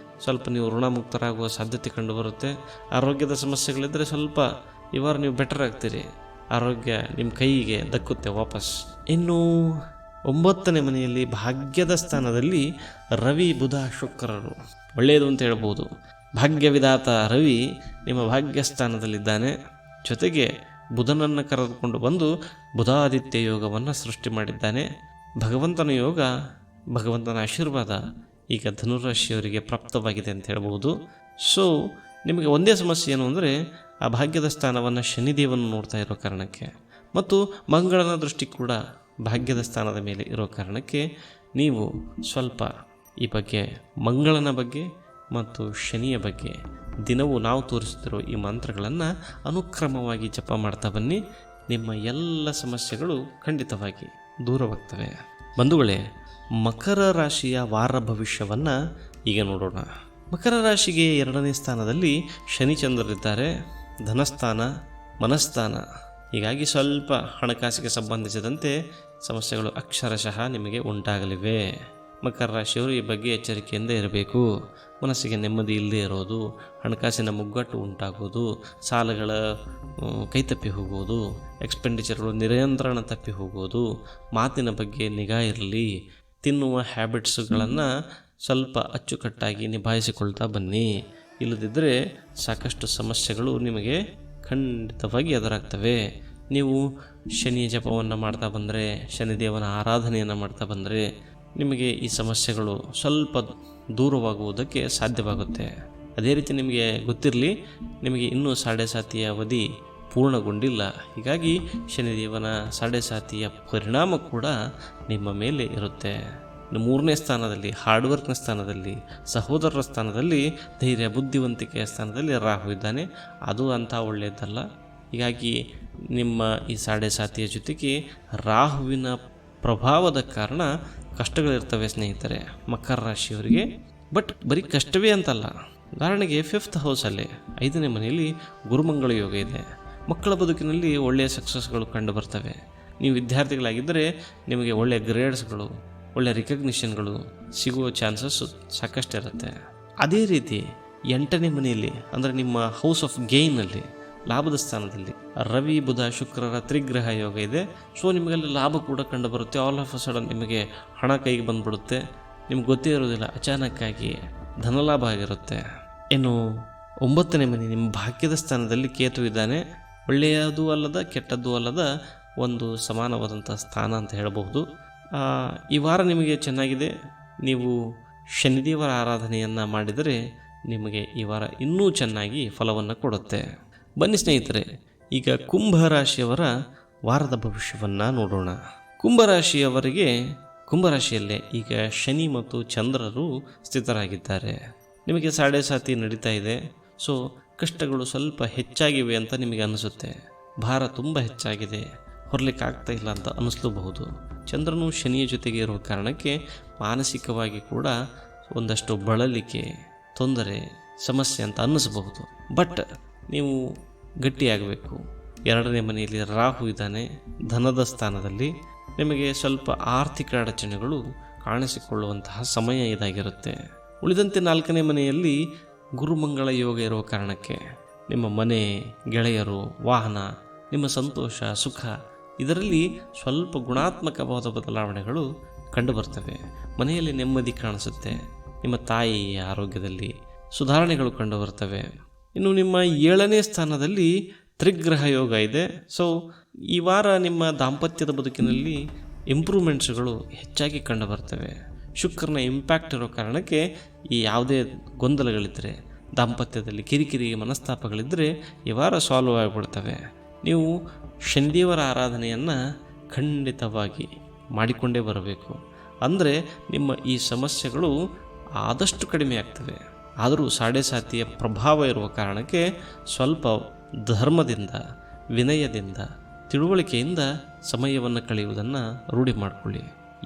ಸ್ವಲ್ಪ ನೀವು ಋಣಮುಕ್ತರಾಗುವ ಸಾಧ್ಯತೆ ಕಂಡು ಬರುತ್ತೆ. ಆರೋಗ್ಯದ ಸಮಸ್ಯೆಗಳಿದ್ದರೆ ಸ್ವಲ್ಪ ಈ ವಾರ ನೀವು ಬೆಟರ್ ಆಗ್ತೀರಿ, ಆರೋಗ್ಯ ನಿಮ್ಮ ಕೈಗೆ ದಕ್ಕುತ್ತೆ ವಾಪಸ್. ಇನ್ನು 9ನೇ ಮನೆಯಲ್ಲಿ ಭಾಗ್ಯದ ಸ್ಥಾನದಲ್ಲಿ ರವಿ ಬುಧ ಶುಕ್ರರು ಒಳ್ಳೆಯದು ಅಂತ ಹೇಳ್ಬೋದು. ಭಾಗ್ಯವಿದಾತ ರವಿ ನಿಮ್ಮ ಭಾಗ್ಯ ಸ್ಥಾನದಲ್ಲಿದ್ದಾನೆ. ಜೊತೆಗೆ ಬುಧನನ್ನು ಕರೆದುಕೊಂಡು ಬಂದು ಬುಧಾದಿತ್ಯ ಯೋಗವನ್ನು ಸೃಷ್ಟಿ ಮಾಡಿದ್ದಾನೆ. ಭಗವಂತನ ಯೋಗ, ಭಗವಂತನ ಆಶೀರ್ವಾದ ಈಗ ಧನುರಾಶಿಯವರಿಗೆ ಪ್ರಾಪ್ತವಾಗಿದೆ ಅಂತ ಹೇಳ್ಬೋದು. ಸೊ ನಿಮಗೆ ಒಂದೇ ಸಮಸ್ಯೆ ಏನು ಅಂದರೆ ಆ ಭಾಗ್ಯದ ಸ್ಥಾನವನ್ನು ಶನಿದೇವನು ನೋಡ್ತಾ ಇರೋ ಕಾರಣಕ್ಕೆ ಮತ್ತು ಮಂಗಳನ ದೃಷ್ಟಿ ಕೂಡ ಭಾಗ್ಯದ ಸ್ಥಾನದ ಮೇಲೆ ಇರೋ ಕಾರಣಕ್ಕೆ ನೀವು ಸ್ವಲ್ಪ ಈ ಬಗ್ಗೆ ಮಂಗಳನ ಬಗ್ಗೆ ಮತ್ತು ಶನಿಯ ಬಗ್ಗೆ ದಿನವೂ ನಾವು ತೋರಿಸುತ್ತಿರೋ ಈ ಮಂತ್ರಗಳನ್ನು ಅನುಕ್ರಮವಾಗಿ ಜಪ ಮಾಡ್ತಾ ಬನ್ನಿ. ನಿಮ್ಮ ಎಲ್ಲ ಸಮಸ್ಯೆಗಳು ಖಂಡಿತವಾಗಿ ದೂರವಾಗ್ತವೆ. ಬಂಧುಗಳೇ, ಮಕರ ರಾಶಿಯ ವಾರ ಭವಿಷ್ಯವನ್ನು ಈಗ ನೋಡೋಣ. ಮಕರ ರಾಶಿಗೆ 2ನೇ ಸ್ಥಾನದಲ್ಲಿ ಶನಿಚಂದ್ರರಿದ್ದಾರೆ. ಧನಸ್ಥಾನ, ಮನಸ್ಥಾನ. ಹೀಗಾಗಿ ಸ್ವಲ್ಪ ಹಣಕಾಸಿಗೆ ಸಂಬಂಧಿಸಿದಂತೆ ಸಮಸ್ಯೆಗಳು ಅಕ್ಷರಶಃ ನಿಮಗೆ ಉಂಟಾಗಲಿವೆ. ಮಕರ ರಾಶಿಯವರು ಈ ಬಗ್ಗೆ ಎಚ್ಚರಿಕೆಯಿಂದ ಇರಬೇಕು. ಮನಸ್ಸಿಗೆ ನೆಮ್ಮದಿ ಇಲ್ಲದೆ ಇರೋದು, ಹಣಕಾಸಿನ ಮುಗ್ಗಟ್ಟು ಉಂಟಾಗೋದು, ಸಾಲಗಳ ಕೈತಪ್ಪಿ ಹೋಗೋದು, ಎಕ್ಸ್ಪೆಂಡಿಚರ್ಗಳು ನಿಯಂತ್ರಣ ತಪ್ಪಿ ಹೋಗೋದು, ಮಾತಿನ ಬಗ್ಗೆ ನಿಗಾ ಇರಲಿ. ತಿನ್ನುವ ಹ್ಯಾಬಿಟ್ಸ್ಗಳನ್ನು ಸ್ವಲ್ಪ ಅಚ್ಚುಕಟ್ಟಾಗಿ ನಿಭಾಯಿಸಿಕೊಳ್ತಾ ಬನ್ನಿ. ಇಲ್ಲದಿದ್ದರೆ ಸಾಕಷ್ಟು ಸಮಸ್ಯೆಗಳು ನಿಮಗೆ ಖಂಡಿತವಾಗಿ ಎದುರಾಗ್ತವೆ. ನೀವು ಶನಿಯ ಜಪವನ್ನು ಮಾಡ್ತಾ ಬಂದರೆ, ಶನಿದೇವನ ಆರಾಧನೆಯನ್ನು ಮಾಡ್ತಾ ಬಂದರೆ ನಿಮಗೆ ಈ ಸಮಸ್ಯೆಗಳು ಸ್ವಲ್ಪ ದೂರವಾಗುವುದಕ್ಕೆ ಸಾಧ್ಯವಾಗುತ್ತೆ. ಅದೇ ರೀತಿ ನಿಮಗೆ ಗೊತ್ತಿರಲಿ, ನಿಮಗೆ ಇನ್ನೂ 7.5 ಅವಧಿ ಪೂರ್ಣಗೊಂಡಿಲ್ಲ. ಹೀಗಾಗಿ ಶನಿದೇವನ 7.5 ಪರಿಣಾಮ ಕೂಡ ನಿಮ್ಮ ಮೇಲೆ ಇರುತ್ತೆ. 3ನೇ ಸ್ಥಾನದಲ್ಲಿ, ಹಾರ್ಡ್ವರ್ಕ್ನ ಸ್ಥಾನದಲ್ಲಿ, ಸಹೋದರರ ಸ್ಥಾನದಲ್ಲಿ, ಧೈರ್ಯ ಬುದ್ಧಿವಂತಿಕೆಯ ಸ್ಥಾನದಲ್ಲಿ ರಾಹು ಇದ್ದಾನೆ. ಅದು ಅಂಥ ಒಳ್ಳೆಯದಲ್ಲ. ಹೀಗಾಗಿ ನಿಮ್ಮ ಈ 7.5 ಜೊತೆಗೆ ರಾಹುವಿನ ಪ್ರಭಾವದ ಕಾರಣ ಕಷ್ಟಗಳಿರ್ತವೆ ಸ್ನೇಹಿತರೆ ಮಕರ ರಾಶಿಯವರಿಗೆ. ಬಟ್ ಬರೀ ಕಷ್ಟವೇ ಅಂತಲ್ಲ. ಉದಾಹರಣೆಗೆ 5th ಹೌಸಲ್ಲಿ 5ನೇ ಮನೆಯಲ್ಲಿ ಗುರುಮಂಗಳ ಯೋಗ ಇದೆ. ಮಕ್ಕಳ ಬದುಕಿನಲ್ಲಿ ಒಳ್ಳೆಯ ಸಕ್ಸಸ್ಗಳು ಕಂಡು ಬರ್ತವೆ. ನೀವು ವಿದ್ಯಾರ್ಥಿಗಳಾಗಿದ್ದರೆ ನಿಮಗೆ ಒಳ್ಳೆಯ ಗ್ರೇಡ್ಸ್ಗಳು, ಒಳ್ಳೆಯ ರಿಕಗ್ನಿಷನ್ಗಳು ಸಿಗುವ ಚಾನ್ಸಸ್ ಸಾಕಷ್ಟು ಇರುತ್ತೆ. ಅದೇ ರೀತಿ 8ನೇ ಮನೆಯಲ್ಲಿ ಅಂದರೆ ನಿಮ್ಮ ಹೌಸ್ ಆಫ್ ಗೇಯ್ನಲ್ಲಿ, ಲಾಭದ ಸ್ಥಾನದಲ್ಲಿ ರವಿ ಬುಧ ಶುಕ್ರರ ತ್ರಿಗ್ರಹ ಯೋಗ ಇದೆ. ಸೊ ನಿಮಗಲ್ಲಿ ಲಾಭ ಕೂಡ ಕಂಡು ಬರುತ್ತೆ. ಆಲ್ ಆಫ್ ಅ ಸಡನ್ ನಿಮಗೆ ಹಣ ಕೈಗೆ ಬಂದುಬಿಡುತ್ತೆ. ನಿಮ್ಗೆ ಗೊತ್ತೇ ಇರೋದಿಲ್ಲ, ಅಚಾನಕ್ಕಾಗಿ ಧನಲಾಭ ಆಗಿರುತ್ತೆ. ಇನ್ನು 9ನೇ ಮನೆ ನಿಮ್ಮ ಭಾಗ್ಯದ ಸ್ಥಾನದಲ್ಲಿ ಕೇತು ಇದ್ದಾನೆ. ಒಳ್ಳೆಯದೂ ಅಲ್ಲದ ಕೆಟ್ಟದ್ದೂ ಅಲ್ಲದ ಒಂದು ಸಮಾನವಾದಂಥ ಸ್ಥಾನ ಅಂತ ಹೇಳಬಹುದು. ಈ ವಾರ ನಿಮಗೆ ಚೆನ್ನಾಗಿದೆ. ನೀವು ಶನಿದೇವರ ಆರಾಧನೆಯನ್ನು ಮಾಡಿದರೆ ನಿಮಗೆ ಈ ವಾರ ಇನ್ನೂ ಚೆನ್ನಾಗಿ ಫಲವನ್ನು ಕೊಡುತ್ತೆ. ಬನ್ನಿ ಸ್ನೇಹಿತರೆ, ಈಗ ಕುಂಭರಾಶಿಯವರ ವಾರದ ಭವಿಷ್ಯವನ್ನು ನೋಡೋಣ. ಕುಂಭರಾಶಿಯವರಿಗೆ ಕುಂಭರಾಶಿಯಲ್ಲೇ ಈಗ ಶನಿ ಮತ್ತು ಚಂದ್ರರು ಸ್ಥಿತರಾಗಿದ್ದಾರೆ. ನಿಮಗೆ 7.5 ನಡೀತಾ ಇದೆ. ಸೊ ಕಷ್ಟಗಳು ಸ್ವಲ್ಪ ಹೆಚ್ಚಾಗಿವೆ ಅಂತ ನಿಮಗೆ ಅನಿಸುತ್ತೆ. ಭಾರ ತುಂಬ ಹೆಚ್ಚಾಗಿದೆ, ಹೊರಲಿಕ್ಕೆ ಆಗ್ತಾ ಇಲ್ಲ ಅಂತ ಅನ್ನಿಸ್ಲೂಬಹುದು. ಚಂದ್ರನು ಶನಿಯ ಜೊತೆಗೆ ಇರುವ ಕಾರಣಕ್ಕೆ ಮಾನಸಿಕವಾಗಿ ಕೂಡ ಒಂದಷ್ಟು ಬಳಲಿಕೆ, ತೊಂದರೆ, ಸಮಸ್ಯೆ ಅಂತ ಅನ್ನಿಸಬಹುದು. ಬಟ್ ನೀವು ಗಟ್ಟಿಯಾಗಬೇಕು. 2ನೇ ಮನೆಯಲ್ಲಿ ರಾಹು ಇದ್ದಾನೆ. ಧನದ ಸ್ಥಾನದಲ್ಲಿ ನಿಮಗೆ ಸ್ವಲ್ಪ ಆರ್ಥಿಕ ಅಡಚಣೆಗಳು ಕಾಣಿಸಿಕೊಳ್ಳುವಂತಹ ಸಮಯ ಇದಾಗಿರುತ್ತೆ. ಉಳಿದಂತೆ 4ನೇ ಮನೆಯಲ್ಲಿ ಗುರುಮಂಗಳ ಯೋಗ ಇರುವ ಕಾರಣಕ್ಕೆ ನಿಮ್ಮ ಮನೆ, ಗೆಳೆಯರು, ವಾಹನ, ನಿಮ್ಮ ಸಂತೋಷ, ಸುಖ ಇದರಲ್ಲಿ ಸ್ವಲ್ಪ ಗುಣಾತ್ಮಕವಾದ ಬದಲಾವಣೆಗಳು ಕಂಡುಬರ್ತವೆ. ಮನೆಯಲ್ಲಿ ನೆಮ್ಮದಿ ಕಾಣಿಸುತ್ತೆ. ನಿಮ್ಮ ತಾಯಿಯ ಆರೋಗ್ಯದಲ್ಲಿ ಸುಧಾರಣೆಗಳು ಕಂಡುಬರ್ತವೆ. ಇನ್ನು ನಿಮ್ಮ 7ನೇ ಸ್ಥಾನದಲ್ಲಿ ತ್ರಿಗ್ರಹ ಯೋಗ ಇದೆ. ಸೊ ಈ ವಾರ ನಿಮ್ಮ ದಾಂಪತ್ಯದ ಬದುಕಿನಲ್ಲಿ ಇಂಪ್ರೂವ್ಮೆಂಟ್ಸ್ಗಳು ಹೆಚ್ಚಾಗಿ ಕಂಡುಬರ್ತವೆ. ಶುಕ್ರನ ಇಂಪ್ಯಾಕ್ಟ್ ಇರೋ ಕಾರಣಕ್ಕೆ ಈ ಯಾವುದೇ ಗೊಂದಲಗಳಿದ್ದರೆ, ದಾಂಪತ್ಯದಲ್ಲಿ ಕಿರಿಕಿರಿ ಮನಸ್ತಾಪಗಳಿದ್ದರೆ ಈ ವಾರ ಸಾಲ್ವ್ ಆಗಿಬಿಡ್ತವೆ. ನೀವು ಶನಿದೇವರ ಆರಾಧನೆಯನ್ನು ಖಂಡಿತವಾಗಿ ಮಾಡಿಕೊಂಡೇ ಬರಬೇಕು. ಅಂದರೆ ನಿಮ್ಮ ಈ ಸಮಸ್ಯೆಗಳು ಆದಷ್ಟು ಕಡಿಮೆ ಆಗ್ತವೆ. ಆದರೂ 7.5 ಪ್ರಭಾವ ಇರುವ ಕಾರಣಕ್ಕೆ ಸ್ವಲ್ಪ ಧರ್ಮದಿಂದ, ವಿನಯದಿಂದ, ತಿಳುವಳಿಕೆಯಿಂದ ಸಮಯವನ್ನು ಕಳೆಯುವುದನ್ನು ರೂಢಿ ಮಾಡಿಕೊಳ್ಳಿ.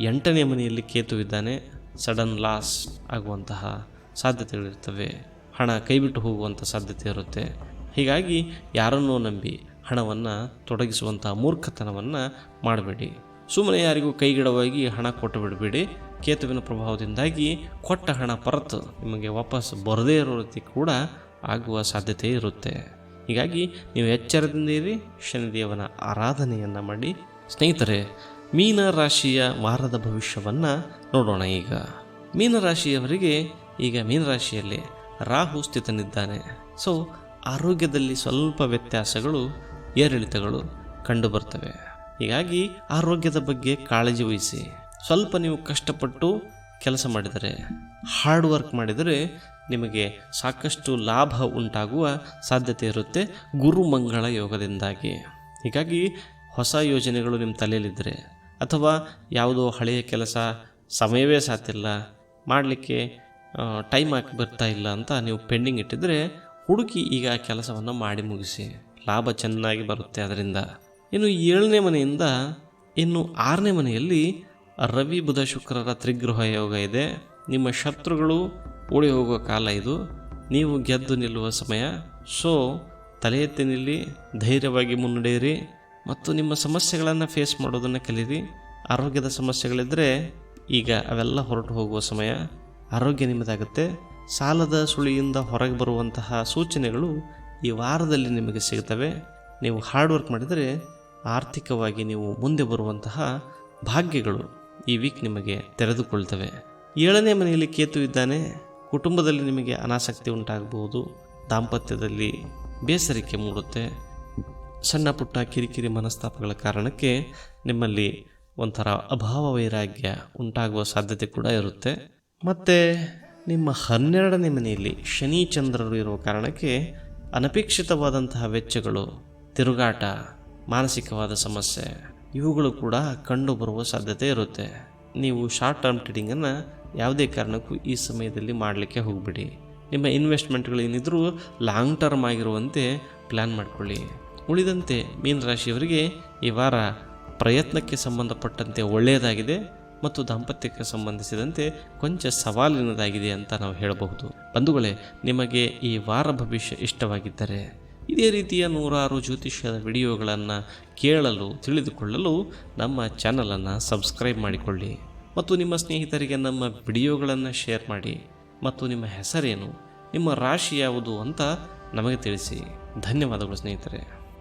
8ನೇ ಮನೆಯಲ್ಲಿ ಕೇತು ಇದ್ದಾನೆ. ಸಡನ್ ಲಾಸ್ ಆಗುವಂತಹ ಸಾಧ್ಯತೆಗಳಿರ್ತವೆ. ಹಣ ಕೈಬಿಟ್ಟು ಹೋಗುವಂಥ ಸಾಧ್ಯತೆ ಇರುತ್ತೆ. ಹೀಗಾಗಿ ಯಾರನ್ನೋ ನಂಬಿ ಹಣವನ್ನು ತೊಡಗಿಸುವಂಥ ಮೂರ್ಖತನವನ್ನು ಮಾಡಬೇಡಿ. ಸುಮ್ಮನೆ ಯಾರಿಗೂ ಕೈಗಿಡವಾಗಿ ಹಣ ಕೊಟ್ಟು ಬಿಡಬೇಡಿ. ಕೇತುವಿನ ಪ್ರಭಾವದಿಂದಾಗಿ ಕೊಟ್ಟ ಹಣ ಪರತು ನಿಮಗೆ ವಾಪಸ್ ಬರದೇ ಇರೋ ರೀತಿ ಕೂಡ ಆಗುವ ಸಾಧ್ಯತೆ ಇರುತ್ತೆ. ಹೀಗಾಗಿ ನೀವು ಎಚ್ಚರದಿಂದ ಇರಿ, ಶನಿದೇವನ ಆರಾಧನೆಯನ್ನು ಮಾಡಿ. ಸ್ನೇಹಿತರೆ, ಮೀನರಾಶಿಯ ವಾರದ ಭವಿಷ್ಯವನ್ನು ನೋಡೋಣ. ಈಗ ಮೀನರಾಶಿಯವರಿಗೆ ಈಗ ಮೀನರಾಶಿಯಲ್ಲಿ ರಾಹು ಸ್ಥಿತನಿದ್ದಾನೆ. ಸೊ ಆರೋಗ್ಯದಲ್ಲಿ ಸ್ವಲ್ಪ ವ್ಯತ್ಯಾಸಗಳು ಏರಿಳಿತಗಳು ಕಂಡುಬರ್ತವೆ. ಹೀಗಾಗಿ ಆರೋಗ್ಯದ ಬಗ್ಗೆ ಕಾಳಜಿ ವಹಿಸಿ. ಸ್ವಲ್ಪ ನೀವು ಕಷ್ಟಪಟ್ಟು ಕೆಲಸ ಮಾಡಿದರೆ, ಹಾರ್ಡ್ ವರ್ಕ್ ಮಾಡಿದರೆ ನಿಮಗೆ ಸಾಕಷ್ಟು ಲಾಭ ಉಂಟಾಗುವ ಸಾಧ್ಯತೆ ಇರುತ್ತೆ ಗುರುಮಂಗಳ ಯೋಗದಿಂದಾಗಿ. ಹೀಗಾಗಿ ಹೊಸ ಯೋಜನೆಗಳು ನಿಮ್ಮ ತಲೆಯಲ್ಲಿದ್ದರೆ, ಅಥವಾ ಯಾವುದೋ ಹಳೆಯ ಕೆಲಸ ಸಮಯವೇ ಸಾತಿಲ್ಲ, ಮಾಡಲಿಕ್ಕೆ ಟೈಮ್ ಹಾಕಿ ಬರ್ತಾ ಇಲ್ಲ ಅಂತ ನೀವು ಪೆಂಡಿಂಗ್ ಇಟ್ಟಿದ್ದರೆ, ಹುಡುಕಿ ಈಗ ಆ ಕೆಲಸವನ್ನು ಮಾಡಿ ಮುಗಿಸಿ. ಲಾಭ ಚೆನ್ನಾಗಿ ಬರುತ್ತೆ ಅದರಿಂದ. ಇನ್ನು 7ನೇ ಮನೆಯಿಂದ ಇನ್ನು 6ನೇ ಮನೆಯಲ್ಲಿ ರವಿ ಬುಧ ಶುಕ್ರರ ತ್ರಿಗೃಹ ಯೋಗ ಇದೆ. ನಿಮ್ಮ ಶತ್ರುಗಳು ಓಡಿ ಹೋಗುವ ಕಾಲ ಇದು. ನೀವು ಗೆದ್ದು ನಿಲ್ಲುವ ಸಮಯ. ಸೊ ತಲೆ ಎತ್ತಿ ನಿಲ್ಲಿ, ಧೈರ್ಯವಾಗಿ ಮುನ್ನಡೆಯಿರಿ ಮತ್ತು ನಿಮ್ಮ ಸಮಸ್ಯೆಗಳನ್ನು ಫೇಸ್ ಮಾಡೋದನ್ನು ಕಲೀರಿ. ಆರೋಗ್ಯದ ಸಮಸ್ಯೆಗಳಿದ್ದರೆ ಈಗ ಅವೆಲ್ಲ ಹೊರಟು ಹೋಗುವ ಸಮಯ. ಆರೋಗ್ಯ ನಿಮ್ಮದಾಗುತ್ತೆ. ಸಾಲದ ಸುಳಿಯಿಂದ ಹೊರಗೆ ಬರುವಂತಹ ಸೂಚನೆಗಳು ಈ ವಾರದಲ್ಲಿ ನಿಮಗೆ ಸಿಗ್ತವೆ. ನೀವು ಹಾರ್ಡ್ ವರ್ಕ್ ಮಾಡಿದರೆ ಆರ್ಥಿಕವಾಗಿ ನೀವು ಮುಂದೆ ಬರುವಂತಹ ಭಾಗ್ಯಗಳು ಈ ವೀಕ್ ನಿಮಗೆ ತೆರೆದುಕೊಳ್ತವೆ. 7ನೇ ಮನೆಯಲ್ಲಿ ಕೇತು ಇದ್ದಾನೆ. ಕುಟುಂಬದಲ್ಲಿ ನಿಮಗೆ ಅನಾಸಕ್ತಿ ಉಂಟಾಗಬಹುದು. ದಾಂಪತ್ಯದಲ್ಲಿ ಬೇಸರಿಕೆ ಮೂಡುತ್ತೆ. ಸಣ್ಣ ಪುಟ್ಟ ಕಿರಿಕಿರಿ ಮನಸ್ತಾಪಗಳ ಕಾರಣಕ್ಕೆ ನಿಮ್ಮಲ್ಲಿ ಒಂಥರ ಅಭಾವ ವೈರಾಗ್ಯ ಉಂಟಾಗುವ ಸಾಧ್ಯತೆ ಕೂಡ ಇರುತ್ತೆ. ಮತ್ತು ನಿಮ್ಮ 12ನೇ ಮನೆಯಲ್ಲಿ ಶನಿ ಚಂದ್ರರು ಇರುವ ಕಾರಣಕ್ಕೆ ಅನಪೇಕ್ಷಿತವಾದಂತಹ ವೆಚ್ಚಗಳು, ತಿರುಗಾಟ, ಮಾನಸಿಕವಾದ ಸಮಸ್ಯೆ ಇವುಗಳು ಕೂಡ ಕಂಡು ಬರುವ ಸಾಧ್ಯತೆ ಇರುತ್ತೆ. ನೀವು ಶಾರ್ಟ್ ಟರ್ಮ್ ಟ್ರೇಡಿಂಗನ್ನು ಯಾವುದೇ ಕಾರಣಕ್ಕೂ ಈ ಸಮಯದಲ್ಲಿ ಮಾಡಲಿಕ್ಕೆ ಹೋಗಬೇಡಿ. ನಿಮ್ಮ ಇನ್ವೆಸ್ಟ್ಮೆಂಟ್ಗಳು ಏನಿದ್ರೂ ಲಾಂಗ್ ಟರ್ಮ್ ಆಗಿರುವಂತೆ ಪ್ಲ್ಯಾನ್ ಮಾಡಿಕೊಳ್ಳಿ. ಉಳಿದಂತೆ ಮೀನರಾಶಿಯವರಿಗೆ ಈ ವಾರ ಪ್ರಯತ್ನಕ್ಕೆ ಸಂಬಂಧಪಟ್ಟಂತೆ ಒಳ್ಳೆಯದಾಗಿದೆ ಮತ್ತು ದಾಂಪತ್ಯಕ್ಕೆ ಸಂಬಂಧಿಸಿದಂತೆ ಕೊಂಚ ಸವಾಲಿನದಾಗಿದೆ ಅಂತ ನಾವು ಹೇಳಬಹುದು. ಬಂಧುಗಳೇ, ನಿಮಗೆ ಈ ವಾರ ಭವಿಷ್ಯ ಇಷ್ಟವಾಗಿದ್ದರೆ ಇದೇ ರೀತಿಯ 106 ಜ್ಯೋತಿಷ್ಯದ ವಿಡಿಯೋಗಳನ್ನು ಕೇಳಲು ತಿಳಿದುಕೊಳ್ಳಲು ನಮ್ಮ ಚಾನಲನ್ನು ಸಬ್ಸ್ಕ್ರೈಬ್ ಮಾಡಿಕೊಳ್ಳಿ ಮತ್ತು ನಿಮ್ಮ ಸ್ನೇಹಿತರಿಗೆ ನಮ್ಮ ವಿಡಿಯೋಗಳನ್ನು ಶೇರ್ ಮಾಡಿ. ಮತ್ತು ನಿಮ್ಮ ಹೆಸರೇನು, ನಿಮ್ಮ ರಾಶಿ ಯಾವುದು ಅಂತ ನಮಗೆ ತಿಳಿಸಿ. ಧನ್ಯವಾದಗಳು ಸ್ನೇಹಿತರೆ.